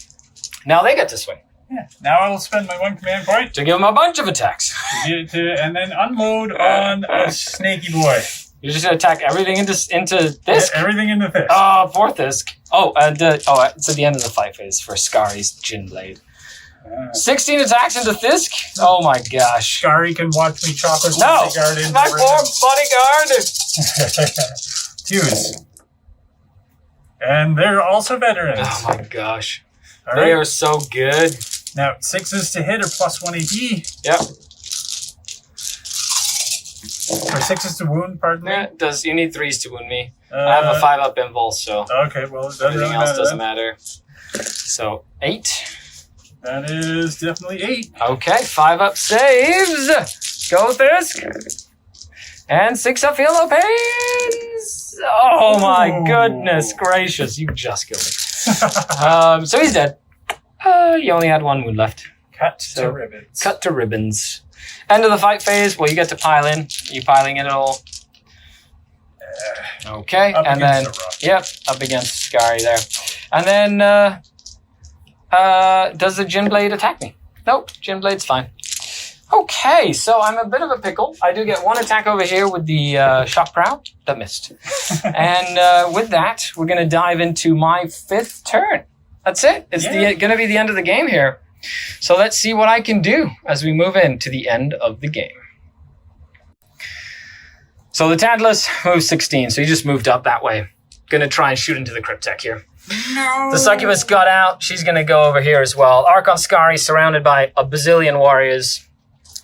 Now they get to swing. Yeah. Now I will spend my 1 command point To give him a bunch of attacks. and then unload on a snaky boy. You're just going to attack everything into this? Everything in the fist. Oh, poor Thisk. It's at the end of the fight phase for Skari's Gin Blade. 16 attacks into Thisk? Oh my gosh. Skari can watch me chop his No! bodyguard into My poor bodyguard! 2s. And they're also veterans. Oh my gosh. All They right. are so good. Now, 6s to hit are plus 1 AP. Yep. Or 6s to wound, pardon me. Yeah, you need 3s to wound me. I have a 5-up invul, so Okay, well, it doesn't everything really else matter doesn't then. matter. So 8. That is definitely 8. Okay, 5-up saves. Go Thisk. And 6-up feel no pains. Oh my Ooh. goodness gracious! You just killed me. So he's dead. You only had 1 wound left. Cut So, to ribbons. Cut to ribbons. End of the fight phase. Well, you get to pile in. You piling in at all? Okay, Up and against then the rock. yep, up against Skari there, and then does the Gin Blade attack me? Nope, Gin Blade's fine. Okay, so I'm a bit of a pickle. I do get 1 attack over here with the Shock Prow that missed, and with that, we're gonna dive into my 5th turn. That's it. It's gonna be the end of the game here. So let's see what I can do as we move into the end of the game. So the Tantalus moves 16, so he just moved up that way. Gonna try and shoot into the Cryptek here. No. The Succubus got out. She's gonna go over here as well. Archon Skari surrounded by a bazillion warriors.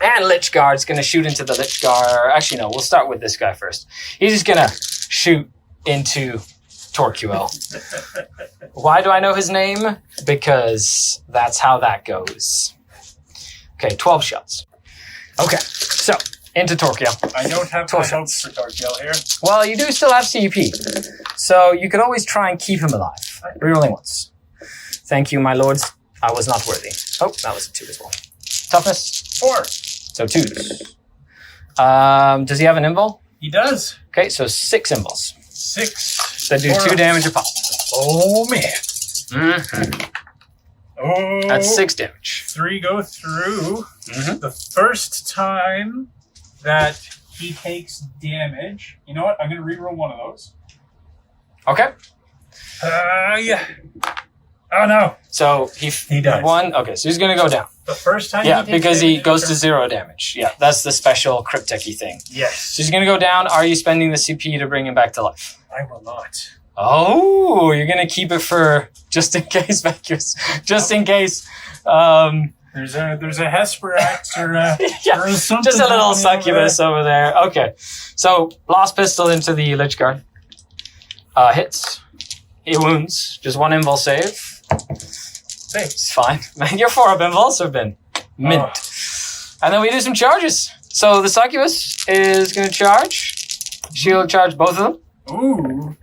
And Lich Guard's gonna shoot into the Lich Guard. Actually, no, we'll start with this guy first. He's just gonna shoot into Torquil. Why do I know his name? Because that's how that goes. Okay, 12 shots. Okay, so into Torquil. I don't have high hopes for Torquil here. Well, you do still have CP, so you could always try and keep him alive. Rerolling once. Thank you, my lords. I was not worthy. Oh, that was a 2 as well. Toughness, 4. so 2s. Does he have an invul? He does. Okay, so 6 invuls. 6. That do 2 damage a pop. Oh, man. Mm-hmm. Oh. That's 6 damage. 3 go through. Mm-hmm. The first time that he takes damage, you know what? I'm going to reroll 1 of those. Okay. Yeah. Oh, no. So he dies. 1. Okay, so he's going to go down. The first time Yeah, he takes because he damage, goes to 0 damage. Yeah, that's the special Cryptek-y thing. Yes. So he's going to go down. Are you spending the CP to bring him back to life? I will not. Oh, you're going to keep it for just in case, Vecus. Just in case. There's a Hesperax or a, Yeah, or something. just a little happening over succubus over there. Okay. So, Blast Pistol into the Lich Guard. Hits. He wounds. Just 1 invul save. there. It's fine. Man, your 4-up invuls have been mint. And then we do some charges. So, the succubus is going to charge. She'll charge both of them. Ooh.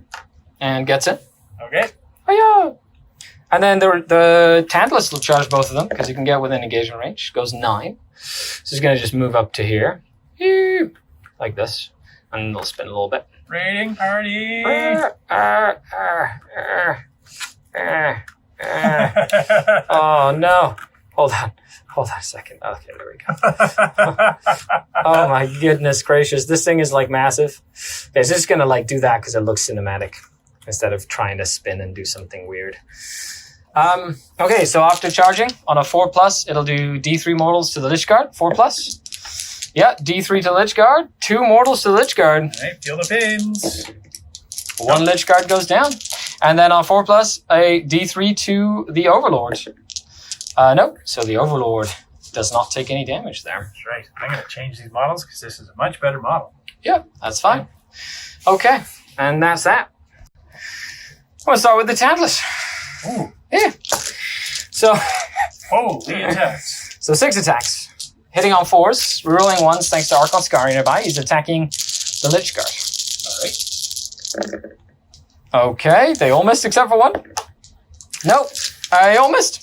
And gets it. Okay. Oh, yeah. And then the Tantalus will charge both of them because you can get within engagement range. Goes 9. So he's going to just move up to here. Like this. And they'll spin a little bit. Raiding party. Oh, no. Hold on a second. Okay, there we go. Oh, my goodness gracious. This thing is, like, massive. Okay, it's just going to, like, do that because it looks cinematic instead of trying to spin and do something weird. Okay, so after charging on a 4+, it'll do D3 mortals to the Lich Guard. 4+. Yeah, D3 to Lich Guard. 2 mortals to the Lich Guard. Alright, feel the pins. 1 Lich Guard goes down. And then on 4+, a D3 to the Overlord. Nope. So the Overlord does not take any damage there. That's right. I'm going to change these models because this is a much better model. Yep, that's fine. Okay, and that's that. I'm going to start with the Tantalus. Ooh. Yeah. So, Holy attacks. so 6 attacks. Hitting on 4s, rerolling 1s thanks to Archon Skari nearby. He's attacking the Lich Guard. All right. Okay, they all missed except for 1. Nope, I all missed.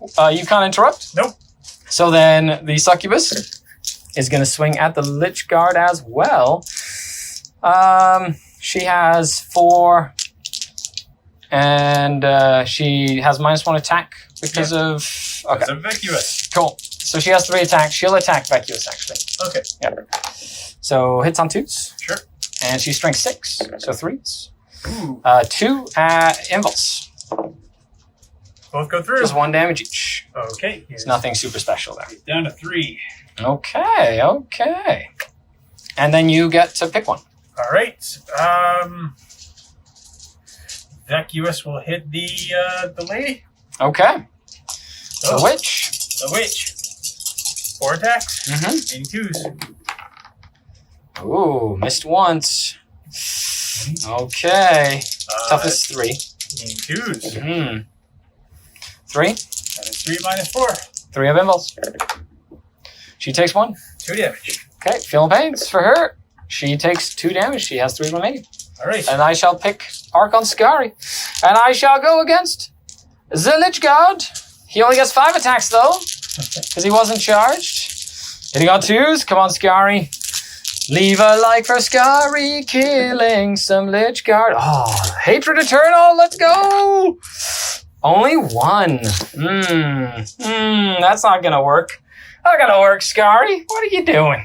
You can't interrupt? Nope. So then the Succubus is going to swing at the Lich Guard as well. She has 4, and she has -1 attack because of... Okay, It's a vacuous. cool. So she has 3 attacks. She'll attack Vacuous, actually. Okay. Yeah. So hits on 2s. Sure. And she's strength 6, so 3s. Ooh. 2 Impulse. Both go through. Just 1 damage each. Okay. It's nothing super special there. Down to 3. Okay, okay. And then you get to pick one. All right. Vacuous will hit the lady. Okay. Oh. The Witch. The witch. 4 attacks. Mm-hmm. 82s. Ooh, missed once. Okay. Toughest 3. 82s. Hmm. 3. That is 3 minus 4. 3 of Impulse. She takes 1. 2 damage. Okay, feeling pains for her. She takes 2 damage. She has 3 remaining. All right. And I shall pick Archon Skari. And I shall go against the Lich Guard. He only gets 5 attacks, though, because he wasn't charged. Hitting on 2s. Come on, Skari. Leave a like for Skari killing some Lich Guard. Oh, Hatred Eternal. Let's go. Only 1. That's not going to work. Not going to work, Skari. What are you doing?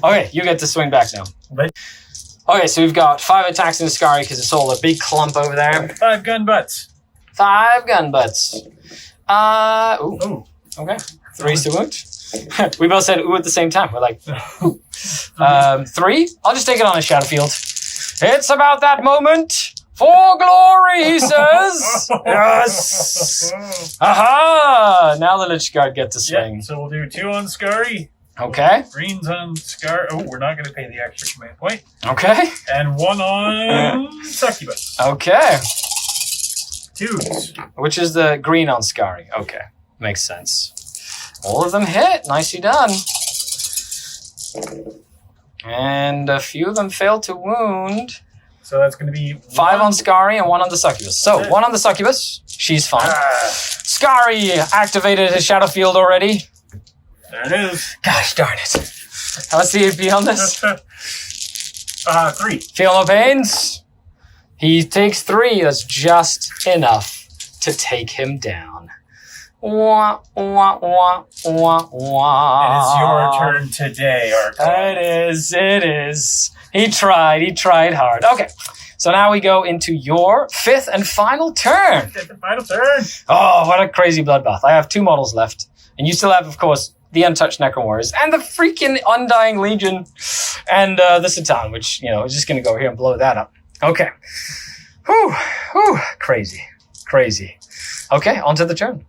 Okay, you get to swing back now. Right. Okay, so we've got 5 attacks in Skari because it's all a big clump over there. 5 gun butts. 5 gun butts. Ooh. Oh. Okay. 3 to wound. We both said ooh at the same time. We're like, ooh. 3. I'll just take it on a shadow field. It's about that moment for glory, he says. Yes. Aha! Now the Lich Guard get to swing. Yeah, so we'll do 2 on Skari. Okay. Greens on Skari. Oh, we're not going to pay the extra command point. Okay. And 1 on Succubus. Okay. 2s. Which is the green on Skari. Okay. Makes sense. All of them hit. Nicely done. And a few of them failed to wound. So that's going to be 5 on Skari and 1 on the Succubus. So, 1 on the Succubus. She's fine. Skari activated his shadow field already. There it is. Gosh darn it. What's the AP on this? 3. Feel no pains. He takes 3. That's just enough to take him down. Wah, wah, wah, wah, wah. It is your turn today, Archon. It is. He tried hard. Okay, so now we go into your 5th and final turn. Get the final turn. Oh, what a crazy bloodbath. I have 2 models left. And you still have, of course, the Untouched Necron Warriors and the freaking Undying Legion and the Satan, which, is just going to go here and blow that up. Okay. Whew. Crazy. Okay, on to the turn.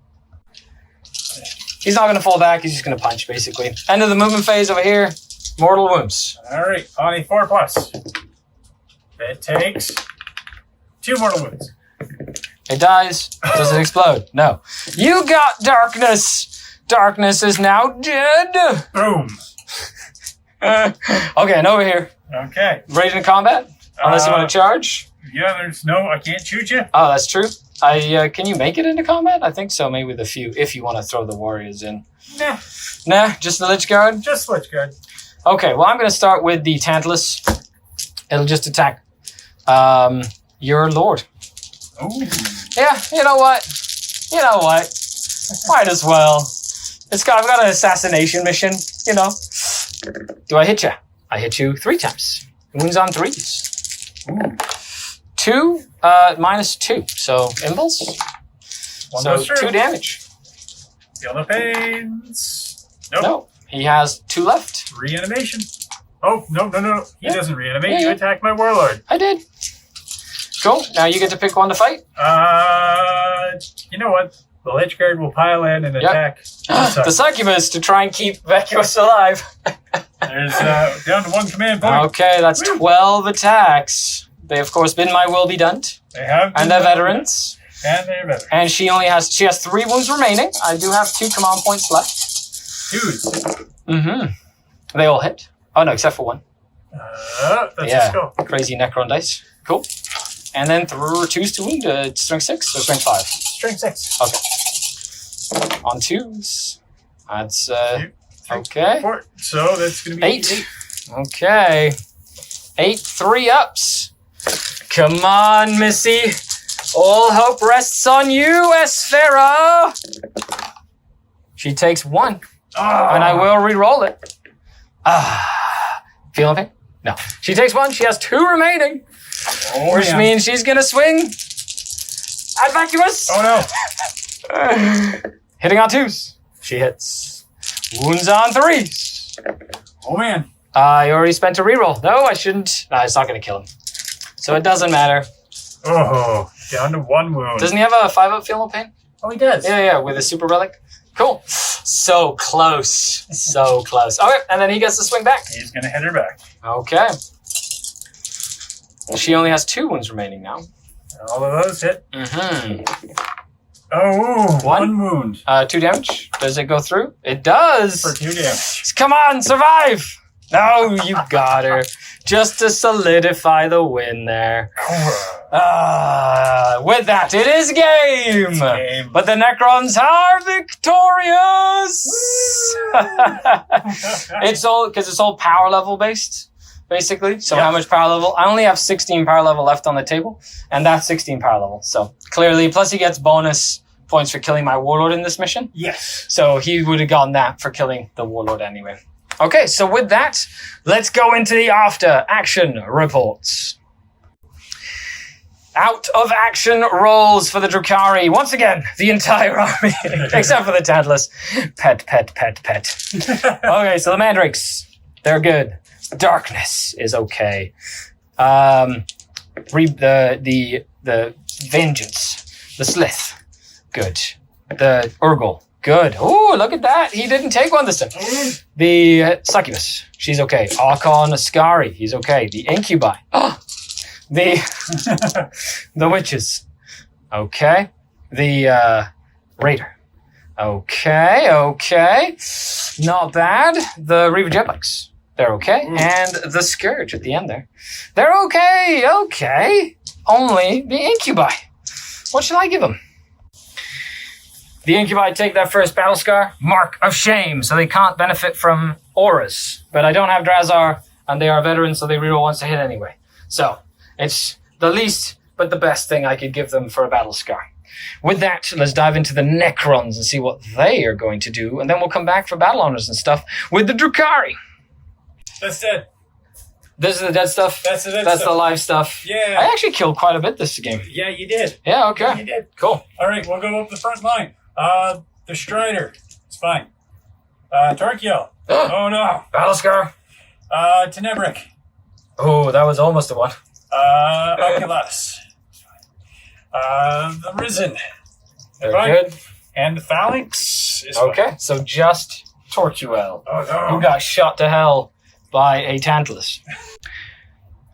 He's not going to fall back. He's just going to punch, basically. End of the movement phase over here. Mortal Wounds. All right, on a 4+. It takes 2 mortal wounds. It dies. Does it explode? No. You got darkness. Darkness is now dead. Boom. Okay, and over here. Okay. Ready to combat? Unless you want to charge. Yeah, there's no... I can't shoot you. Oh, that's true. Can you make it into combat? I think so, maybe with a few, if you want to throw the warriors in. Nah, just the Lich Guard? Just Lich Guard. Okay, well, I'm going to start with the Tantalus. It'll just attack your lord. Ooh. Yeah, you know what? Might as well. I've got an assassination mission, Do I hit you? I hit you 3 times. Wounds on 3s. Ooh. 2, -2. So, impulse. 1 So, goes through. 2 damage. Feel no pains. Nope. No, he has 2 left. Reanimation. Oh, no. He Yeah. doesn't reanimate. Yeah, You yeah. attack my warlord. I did. Cool. Now you get to pick one to fight. You know what? The Lich Guard will pile in and attack. The Succubus to try and keep Vacuous alive. There's down to 1 command point. Okay, that's 12 attacks. They, of course, been my will be done. They have. And they're veterans. And they're veterans. And she has 3 wounds remaining. I do have 2 command points left. 2s. Mm-hmm. They all hit. Oh, no, except for 1. That's a skull. Crazy Necron dice. Cool. And then 2s to wound, strength 6 or strength 5? Strength 6. Okay. On 2s. That's, 2, 3, okay. 4. So that's going to be 8. Okay. 8 3-ups. Come on, Missy. All hope rests on you, Esfera. She takes 1. And I will re-roll it. Feeling pain? No. She takes 1. She has 2 remaining. Which means she's going to swing at Vacuous. Oh, no. Hitting on 2s. She hits. Wounds on 3s. Oh, man. I already spent a reroll. No, I shouldn't. No, it's not going to kill him. So it doesn't matter. Oh, down to 1 wound. Doesn't he have a 5-up feel no pain? Oh, he does. Yeah, with a super relic. Cool. So close. So close. Okay, and then he gets to swing back. He's going to hit her back. Okay. She only has 2 wounds remaining now. All of those hit. Mm-hmm. Oh, 1 1 wound. 2 damage. Does it go through? It does. For 2 damage. Come on, survive. No, you got her. Just to solidify the win there. With that, it is game. But the Necrons are victorious. It's all power level based, basically. So how much power level? I only have 16 power level left on the table, and that's 16 power level. So clearly, plus he gets bonus points for killing my warlord in this mission. Yes. So he would have gotten that for killing the warlord anyway. Okay, so with that, let's go into the after action reports. Out of action rolls for the Drukhari. Once again, the entire army, except for the Tantalus. Pet. Okay, so the Mandrakes, they're good. Darkness is okay. The Vengeance, the Slith, good. The Urgle, good. Oh, look at that. He didn't take one this time. The Succubus, she's okay. Archon Skari, he's okay. The Incubi. The Witches. Okay. The Raider. Okay. Not bad. The Reaver Jetbikes. They're okay. And the Scourge at the end there. They're okay. Only the Incubi. What should I give them? The Incubi take their first battle scar, mark of shame, so they can't benefit from auras. But I don't have Drazar, and they are veterans, so they reroll once to hit anyway. So, it's the least, but the best thing I could give them for a battle scar. With that, let's dive into the Necrons and see what they are going to do, and then we'll come back for battle honors and stuff with the Drukhari. That's dead. This is the dead stuff? That's the dead That's stuff. the live stuff? Yeah. I actually killed quite a bit this game. Yeah, you did. Yeah, okay. Yeah, you did. Cool. All right, we'll go up the front line. The Strider. It's fine. Torquiel. Oh, no. Battle scar. Tenebric. Oh, that was almost a one. Oculus. The Risen. Very good. And the Phalanx is Okay, fine. so just Torquil, Oh, no. who got shot to hell by a Tantalus.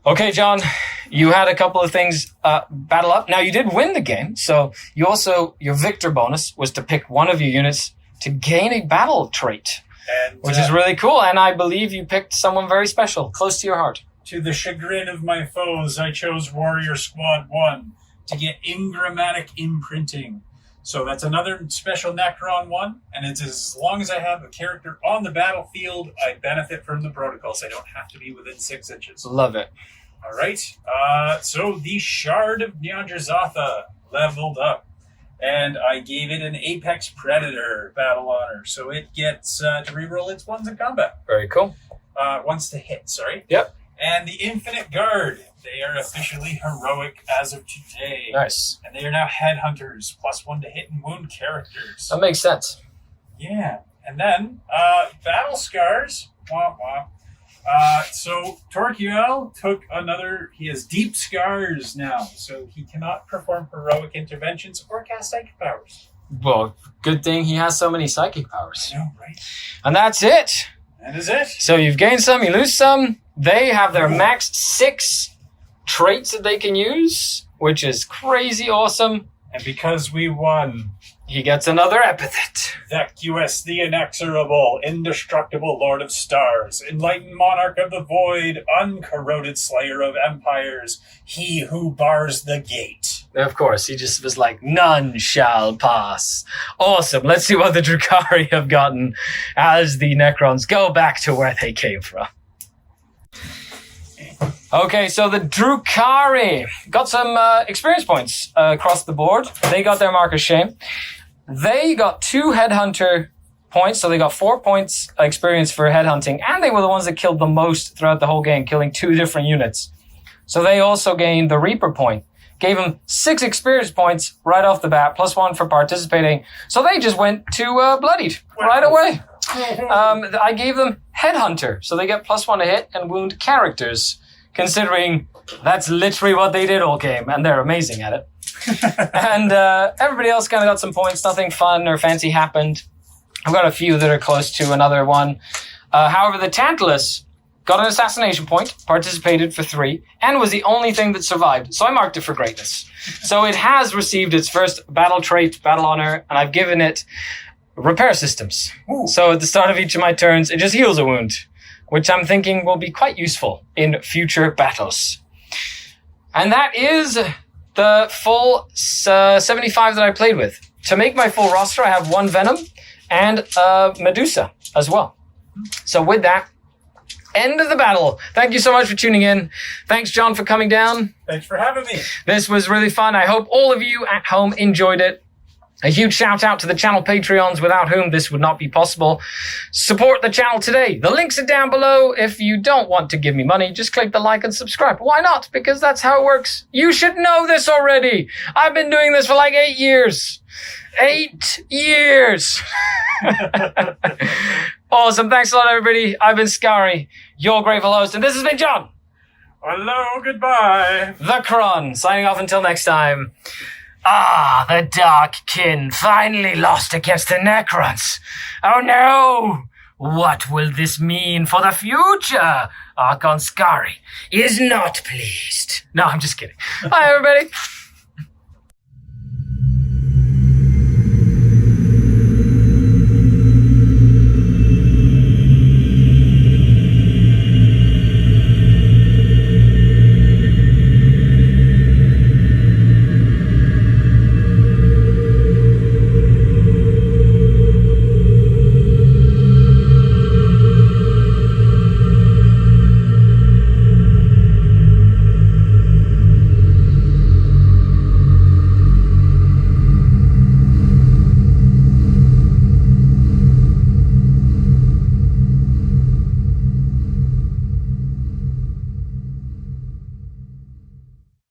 Okay, John, you had a couple of things battle up. Now, you did win the game, so you also, your victor bonus was to pick one of your units to gain a battle trait, And, which is really cool, and I believe you picked someone very special, close to your heart. to the chagrin of my foes, I chose Warrior Squad 1 to get Ingrammatic Imprinting. So that's another special Necron one, and it's as long as I have a character on the battlefield, I benefit from the protocols. I don't have to be within 6 inches. Love it. All right. So the Shard of Nyandrazatha leveled up, and I gave it an Apex Predator battle honor, so it gets to reroll its ones in combat. Very cool. Once to hit, sorry. Yep. And the Infinite Guard. They are officially heroic as of today. Nice. And they are now Headhunters, +1 to hit and wound characters. That makes sense. Yeah. And then, Battle Scars. Wah, wah. So Torquiel took another. He has deep scars now, so he cannot perform heroic interventions or cast psychic powers. Well, good thing he has so many psychic powers. I know, right? And that's it. That is it. So you've gained some, you lose some. They have their max 6 traits that they can use, which is crazy awesome. And because we won, he gets another epithet. Vacuous, the inexorable, indestructible Lord of Stars, enlightened monarch of the void, uncorroded slayer of empires, he who bars the gate. Of course, he just was like, none shall pass. Awesome. Let's see what the Drukhari have gotten as the Necrons go back to where they came from. Okay, so the Drukhari got some experience points across the board. They got their mark of shame. They got 2 headhunter points, so they got 4 points experience for headhunting, and they were the ones that killed the most throughout the whole game, killing 2 different units. So they also gained the Reaper point. Gave them 6 experience points right off the bat, +1 for participating. So they just went to bloodied right away. I gave them Headhunter, so they get +1 to hit and wound characters, considering that's literally what they did all game, and they're amazing at it. And everybody else kind of got some points. Nothing fun or fancy happened. I've got a few that are close to another one. However, the Tantalus got an assassination point, participated for 3, and was the only thing that survived. So I marked it for greatness. So it has received its first battle trait, battle honor, and I've given it repair systems. Ooh. So at the start of each of my turns, it just heals a wound, which I'm thinking will be quite useful in future battles. And that is the full 75 that I played with. To make my full roster, I have 1 Venom and Medusa as well. So with that, end of the battle. Thank you so much for tuning in. Thanks, John, for coming down. Thanks for having me. This was really fun. I hope all of you at home enjoyed it. A huge shout out to the channel Patreons, without whom this would not be possible. Support the channel today. The links are down below. If you don't want to give me money, just click the like and subscribe. Why not? Because that's how it works. You should know this already. I've been doing this for like 8 years. 8 years. Awesome. Thanks a lot, everybody. I've been Skari, your grateful host, and this has been John. Hello, goodbye. The Necron, signing off until next time. Ah, the Dark Kin finally lost against the Necrons. Oh no! What will this mean for the future? Archon Skari is not pleased. No, I'm just kidding. Bye, everybody.